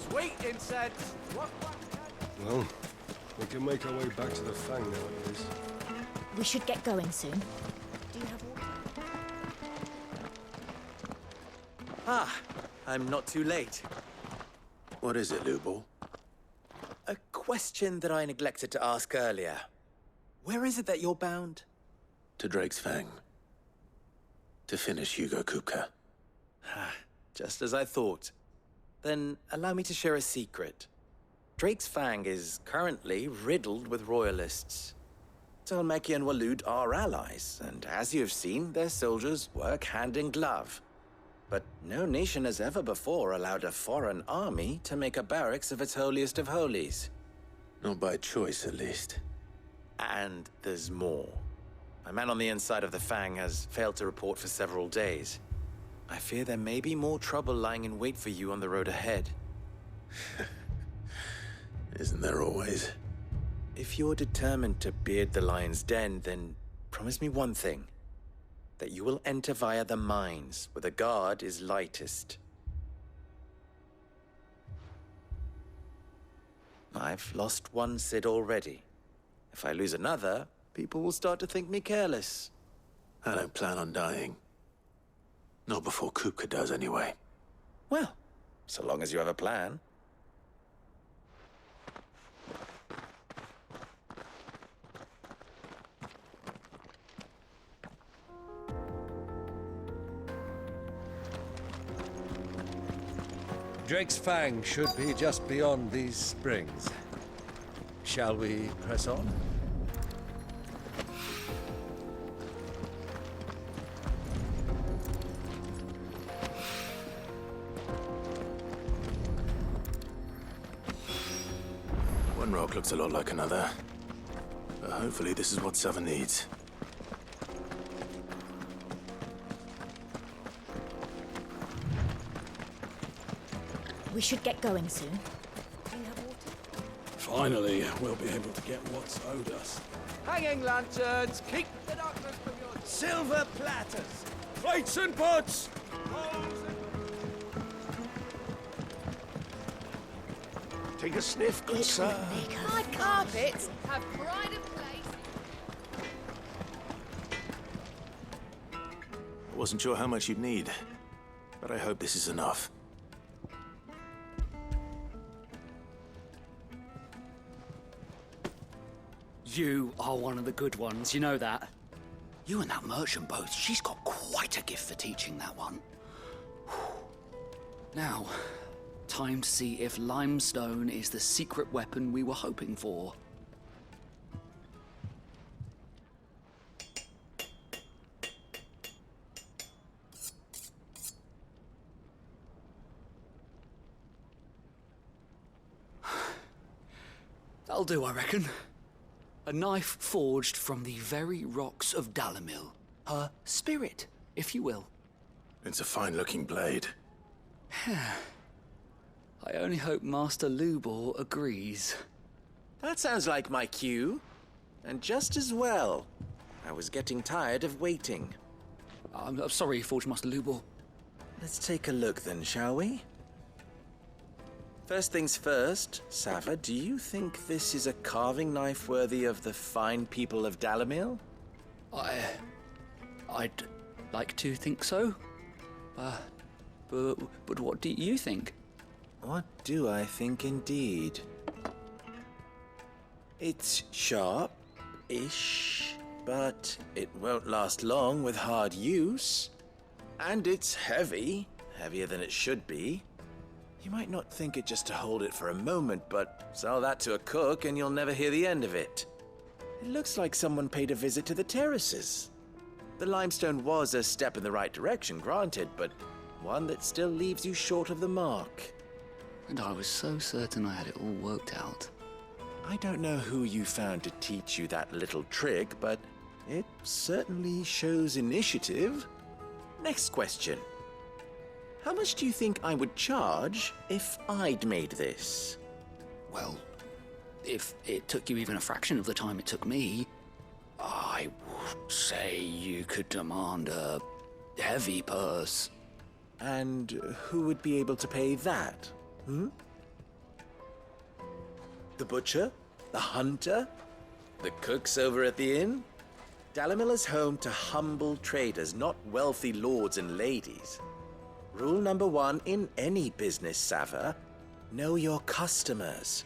Sweet incense! Well, we can make our way back to the Fang nowadays. We should get going soon. Do you have water? Ah, I'm not too late. What is it, Lubo? A question that I neglected to ask earlier. Where is it that you're bound? To Drake's Fang. To finish Hugo Kupka. Just as I thought. Then allow me to share a secret. Drake's Fang is currently riddled with royalists. Talmeki and Waloed are allies, and as you have seen, their soldiers work hand in glove. But no nation has ever before allowed a foreign army to make a barracks of its holiest of holies. Not by choice, at least. And there's more. My man on the inside of the Fang has failed to report for several days. I fear there may be more trouble lying in wait for you on the road ahead. Isn't there always? If you're determined to beard the lion's den, then promise me one thing. That you will enter via the mines, where the guard is lightest. I've lost one Cid already. If I lose another, people will start to think me careless. I don't plan on dying. Not before Kupka does, anyway. Well, so long as you have a plan. Drake's Fang should be just beyond these springs. Shall we press on? One rock looks a lot like another. But hopefully this is what Southern needs. We should get going soon. Finally, we'll be able to get what's owed us. Hanging lanterns, keep the darkness from your silver platters, plates and pots. Take a sniff, good sir. My carpets have pride of place. I wasn't sure how much you'd need, but I hope this is enough. You are one of the good ones, you know that? You and that merchant both, she's got quite a gift for teaching that one. Now, time to see if limestone is the secret weapon we were hoping for. That'll do, I reckon. A knife forged from the very rocks of Dalamil. Her spirit, if you will. It's a fine-looking blade. I only hope Master Lubor agrees. That sounds like my cue. And just as well. I was getting tired of waiting. I'm sorry, Forge Master Lubor. Let's take a look then, shall we? First things first, Sava, do you think this is a carving knife worthy of the fine people of Dalamil? I'd like to think so. But what do you think? What do I think indeed? It's sharp-ish, but it won't last long with hard use. And it's heavy, heavier than it should be. You might not think it just to hold it for a moment, but sell that to a cook and you'll never hear the end of it. It looks like someone paid a visit to the terraces. The limestone was a step in the right direction, granted, but one that still leaves you short of the mark. And I was so certain I had it all worked out. I don't know who you found to teach you that little trick, but it certainly shows initiative. Next question. How much do you think I would charge if I'd made this? Well, if it took you even a fraction of the time it took me, I would say you could demand a heavy purse. And who would be able to pay that? The butcher? The hunter? The cooks over at the inn? Dalamil is home to humble traders, not wealthy lords and ladies. Rule number 1 in any business, Sava: know your customers.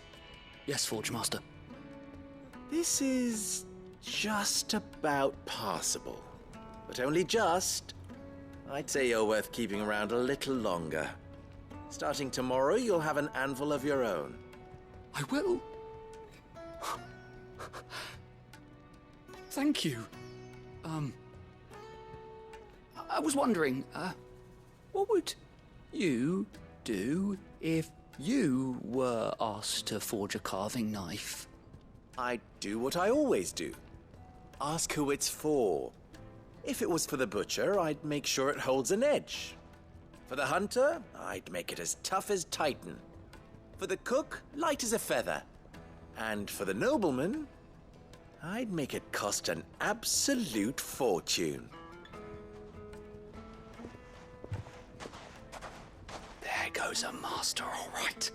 Yes, Forge Master. This is just about passable. But only just. I'd say you're worth keeping around a little longer. Starting tomorrow, you'll have an anvil of your own. I will. Thank you. I was wondering, what would you do if you were asked to forge a carving knife? I'd do what I always do. Ask who it's for. If it was for the butcher, I'd make sure it holds an edge. For the hunter, I'd make it as tough as Titan. For the cook, light as a feather. And for the nobleman, I'd make it cost an absolute fortune. There goes a master, all right.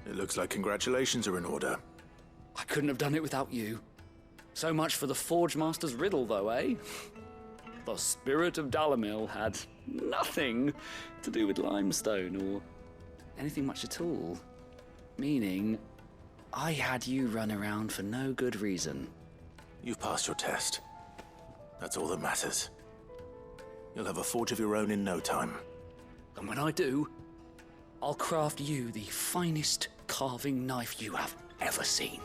It looks like congratulations are in order. I couldn't have done it without you. So much for the Forge Master's riddle, though, eh? The spirit of Dalamil had nothing to do with limestone or anything much at all. Meaning, I had you run around for no good reason. You've passed your test. That's all that matters. You'll have a forge of your own in no time. And when I do, I'll craft you the finest carving knife you have ever seen.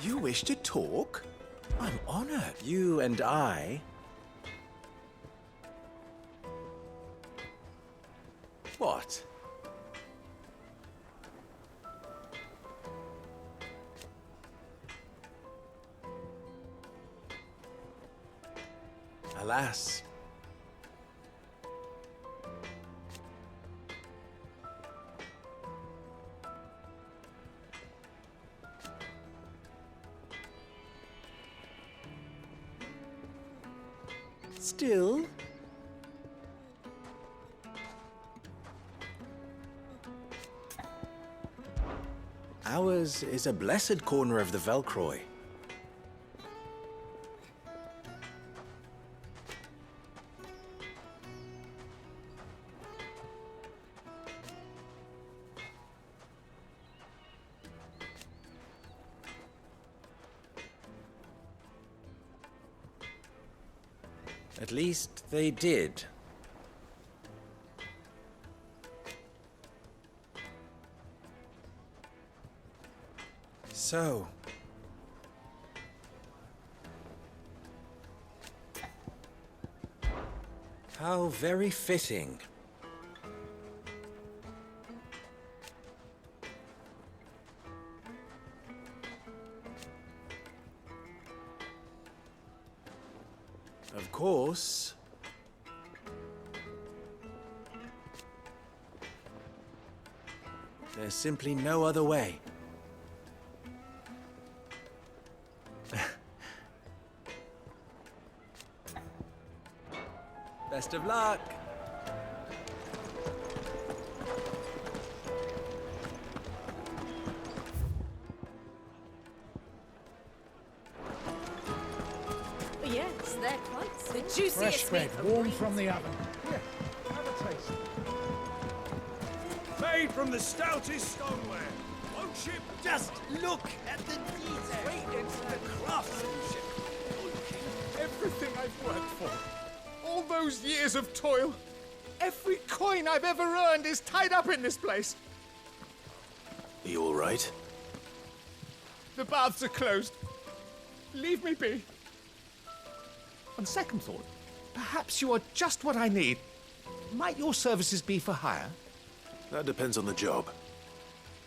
You wish to talk? I'm honored. You and I. What? Alas. Still, ours is a blessed corner of the Velcroy. At least they did. So, how very fitting. Of course. There's simply no other way. Best of luck. Yes, they're quite the juiciest Fresh bread, meat. warm from the oven. Here, have a taste. Made from the stoutest stoneware. Won't ship. Just look at the detail. Straight into the craftsmanship. Everything I've worked for, all those years of toil, every coin I've ever earned is tied up in this place. Are you all right? The baths are closed. Leave me be. On second thought, perhaps you are just what I need. Might your services be for hire? That depends on the job.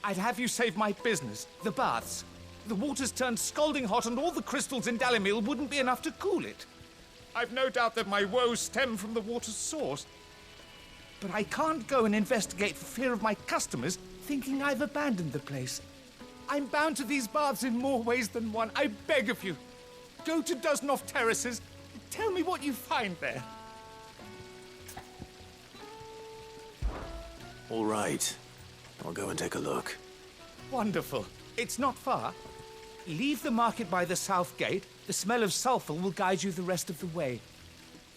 I'd have you save my business, the baths. The water's turned scalding hot and all the crystals in Dalimil wouldn't be enough to cool it. I've no doubt that my woes stem from the water's source. But I can't go and investigate for fear of my customers thinking I've abandoned the place. I'm bound to these baths in more ways than one. I beg of you, go to Dusnoff Terraces. Tell me what you find there. All right. I'll go and take a look. Wonderful. It's not far. Leave the market by the south gate. The smell of sulfur will guide you the rest of the way.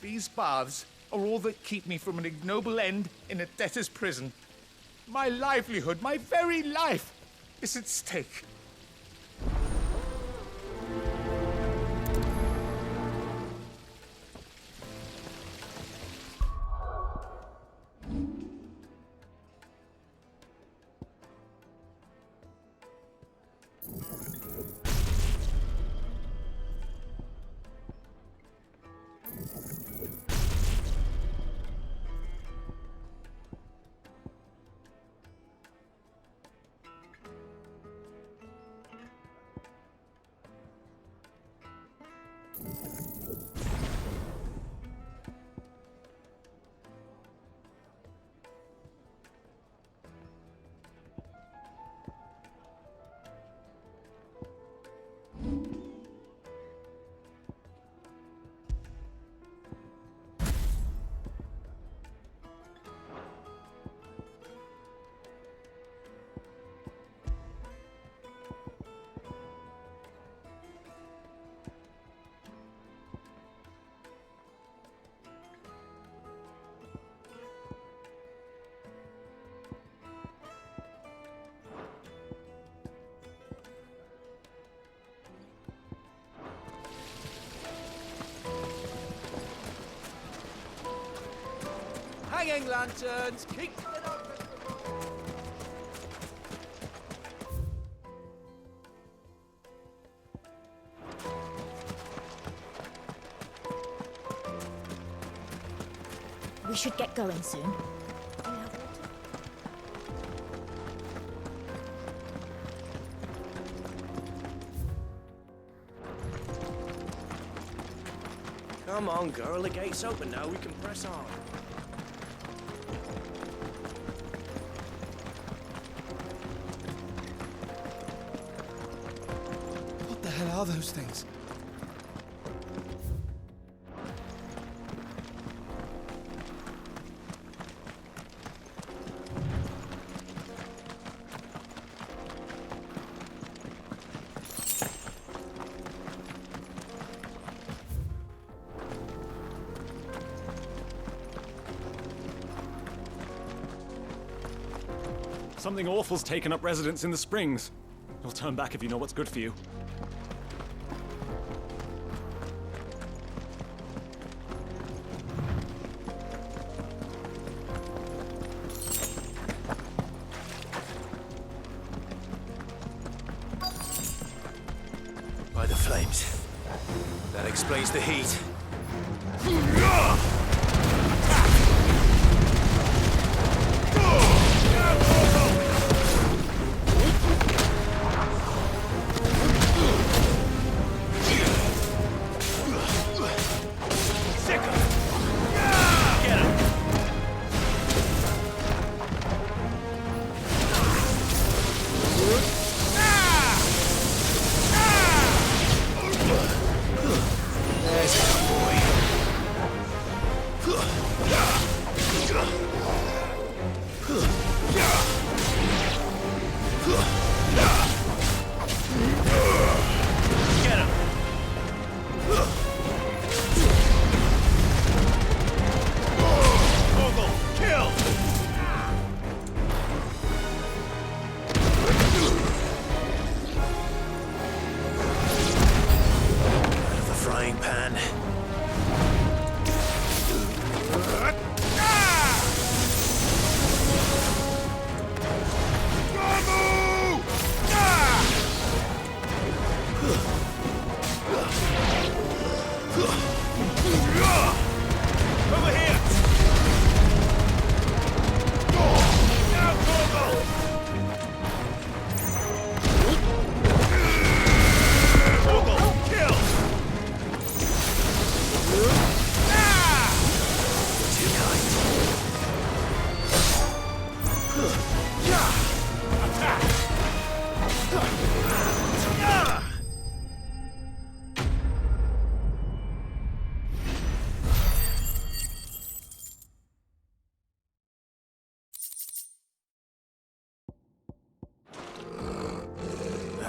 These baths are all that keep me from an ignoble end in a debtor's prison. My livelihood, my very life, is at stake. Hanging lanterns, keep it up. We should get going soon. Come on, girl, the gate's open now, we can press on. What the hell are those things? Something awful's taken up residence in the springs. You'll turn back if you know what's good for you. By the flames. That explains the heat.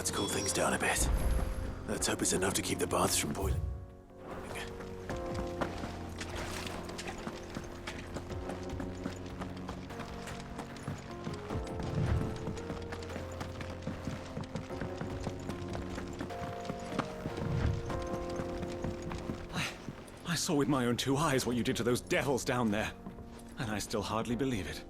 Let's cool things down a bit. Let's hope it's enough to keep the baths from boiling. I saw with my own two eyes what you did to those devils down there, and I still hardly believe it.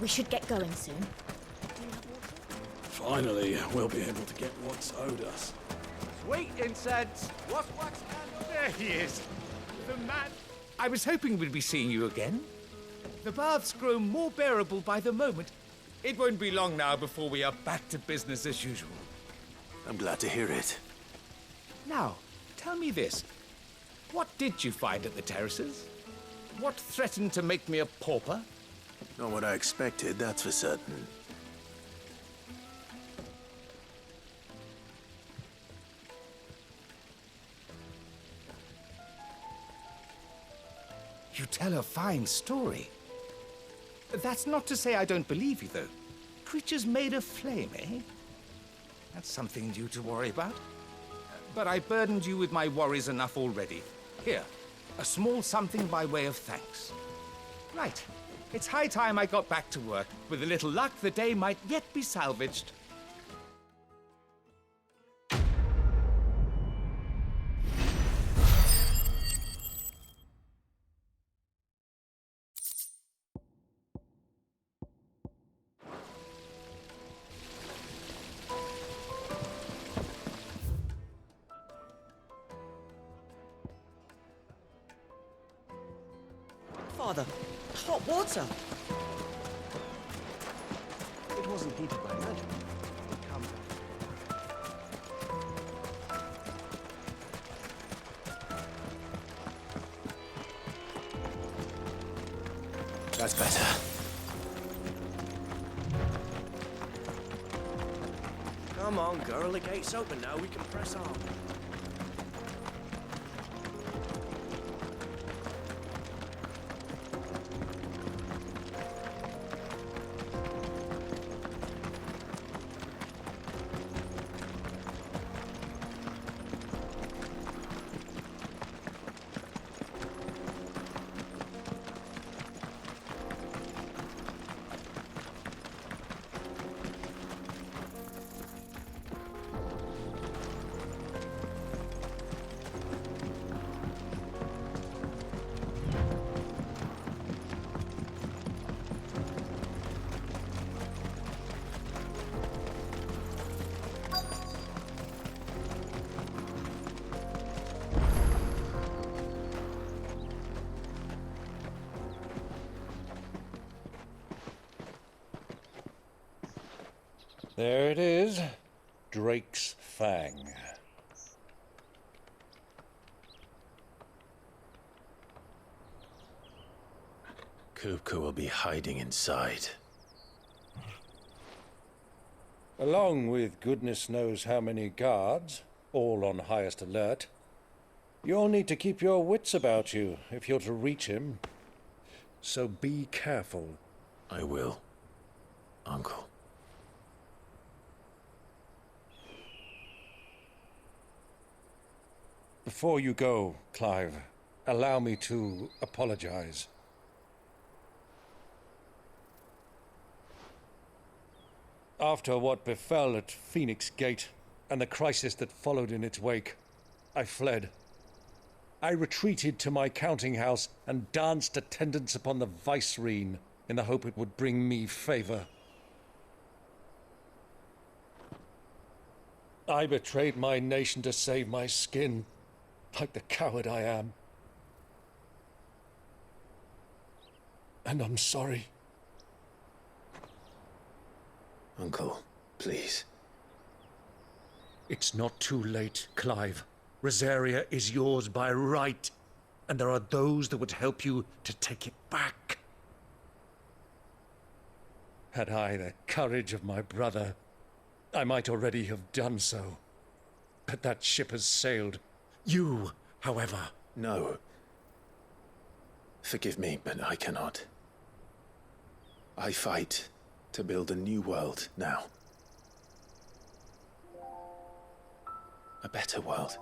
We should get going soon. Finally, we'll be able to get what's owed us. Sweet incense! What wax candle? There he is! The man... I was hoping we'd be seeing you again. The baths grow more bearable by the moment. It won't be long now before we are back to business as usual. I'm glad to hear it. Now, tell me this. What did you find at the terraces? What threatened to make me a pauper? Not what I expected, that's for certain. You tell a fine story. That's not to say I don't believe you, though. Creatures made of flame, eh? That's something new to worry about. But I burdened you with my worries enough already. Here, a small something by way of thanks. Right. It's high time I got back to work. With a little luck, the day might yet be salvaged. Father, hot water! It wasn't heated by magic. Calm down. That's better. Come on, girl. The gate's open now. We can press on. There it is. Drake's Fang. Kupka will be hiding inside. Along with goodness knows how many guards, all on highest alert. You'll need to keep your wits about you if you're to reach him. So be careful. I will, Uncle. Before you go, Clive, allow me to apologize. After what befell at Phoenix Gate and the crisis that followed in its wake, I fled. I retreated to my counting house and danced attendance upon the vicereine in the hope it would bring me favor. I betrayed my nation to save my skin, like the coward I am. and I'm sorry. Uncle, please. It's not too late, Clive. Rosaria is yours by right, and there are those that would help you to take it back. Had I the courage of my brother, I might already have done so. But that ship has sailed. You, however... No. Forgive me, but I cannot. I fight to build a new world now. A better world.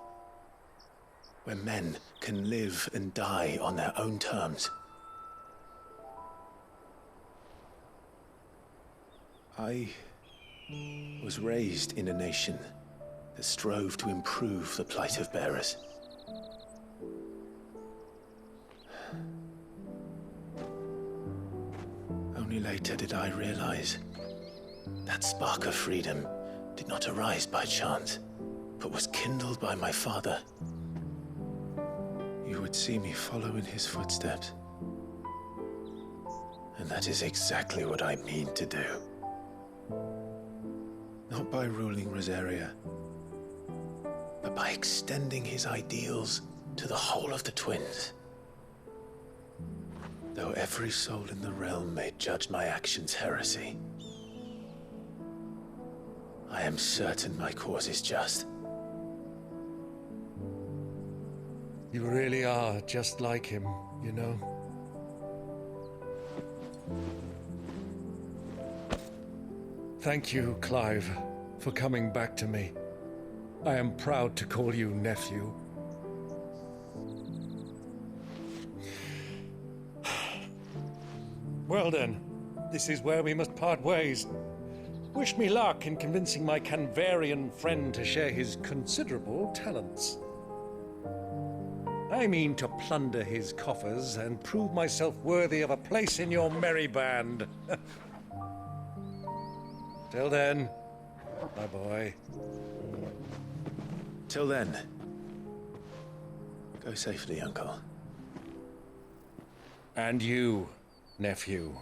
Where men can live and die on their own terms. I was raised in a nation that strove to improve the plight of bearers. Only later did I realize that spark of freedom did not arise by chance, but was kindled by my father. You would see me follow in his footsteps. And that is exactly what I mean to do. Not by ruling Rosaria, but by extending his ideals to the whole of the twins. Though every soul in the realm may judge my actions heresy, I am certain my cause is just. You really are just like him, you know? Thank you, Clive, for coming back to me. I am proud to call you nephew. Well then, this is where we must part ways. Wish me luck in convincing my Canvarian friend to share his considerable talents. I mean to plunder his coffers and prove myself worthy of a place in your merry band. Till then, my boy. Till then, go safely, Uncle. And you, nephew.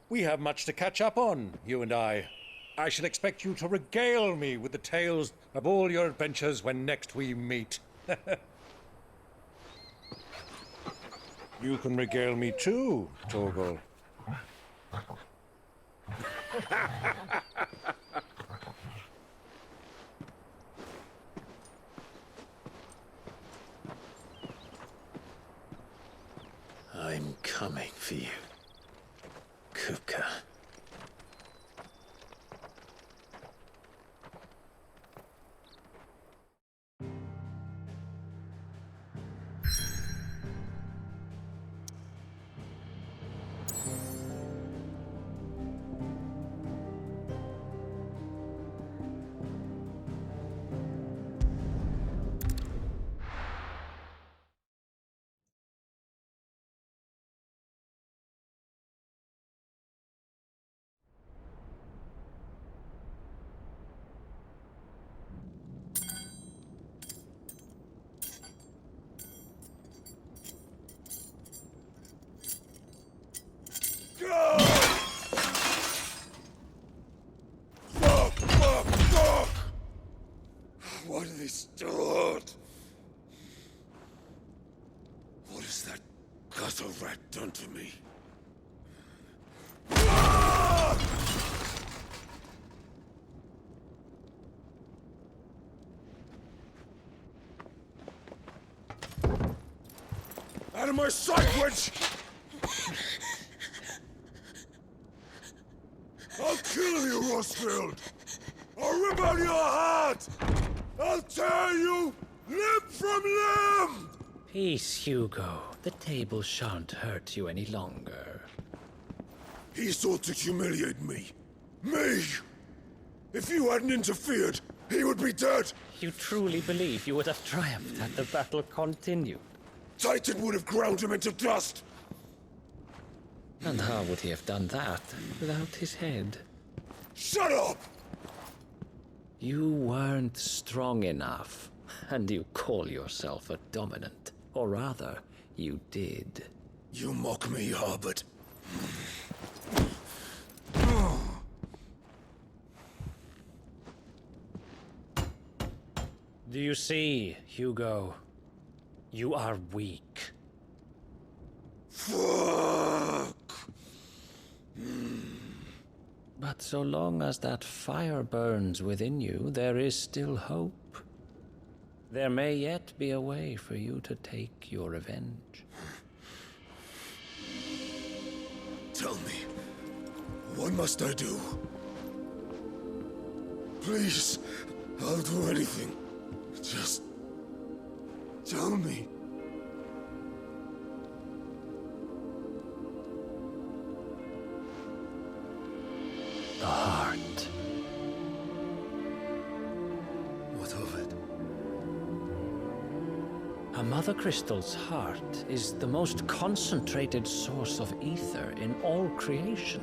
We have much to catch up on, you and I. I shall expect you to regale me with the tales of all your adventures when next we meet. You can regale me too, Torgal. I'm coming for you, Kupka. Why do they still hurt? What has that gutter rat done to me? Out of my sight, witch! I'll kill you, Rosfield! I'll rip out your heart! I'll tear you limb from limb! Peace, Hugo. The table shan't hurt you any longer. He sought to humiliate me. Me! If you hadn't interfered, he would be dead! You truly believe you would have triumphed had the battle continued? Titan would have ground him into dust! And how would he have done that without his head? Shut up! You weren't strong enough, and you call yourself a dominant. Or rather, you did. You mock me, Harbert. Do you see, Hugo? You are weak. Fuck! But so long as that fire burns within you, there is still hope. There may yet be a way for you to take your revenge. Tell me, what must I do? Please, I'll do anything. Just tell me. The heart. What of it? A Mother Crystal's heart is the most concentrated source of ether in all creation.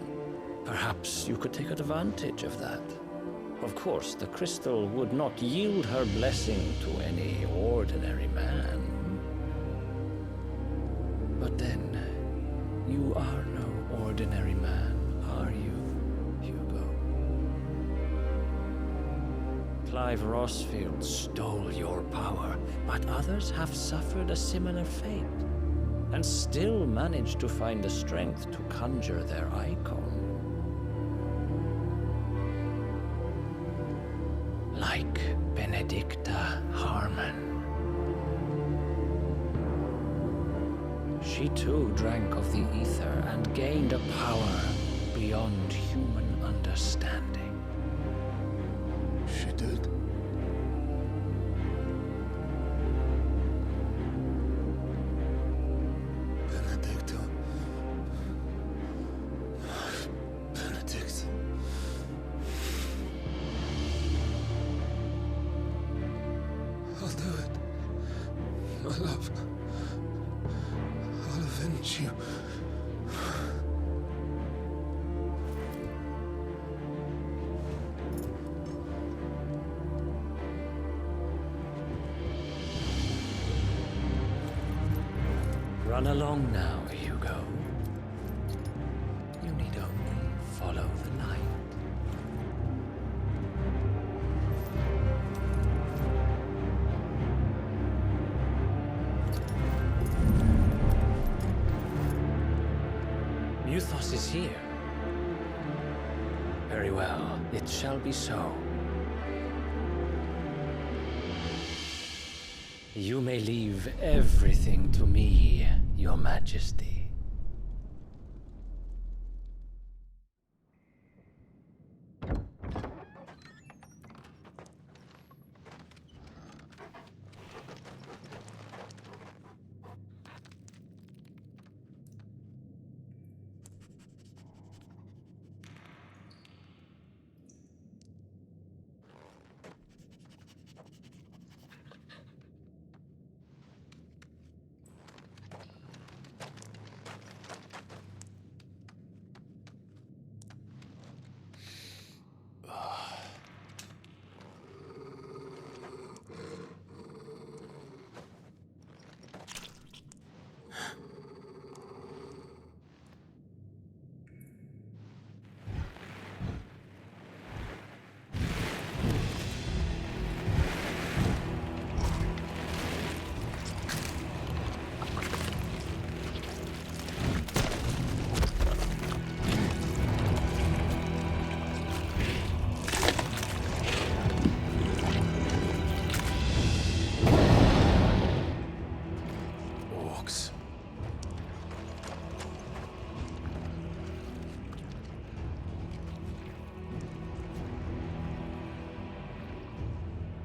Perhaps you could take advantage of that. Of course, the crystal would not yield her blessing to any ordinary man. But then, you are no ordinary man, are you, Hugo? Clive Rossfield stole your power, but others have suffered a similar fate, and still managed to find the strength to conjure their icon. Like Benedicta Harmon. She too drank of the ether and gained a power beyond human understanding. She did. Benedicta. Benedict. I'll do it. My love. I'll avenge you. Run along now, Hugo. You need only follow the light. Muthos is here. Very well, it shall be so. You may leave everything to me, Your Majesty.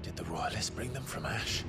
Did the Royalists bring them from Ash?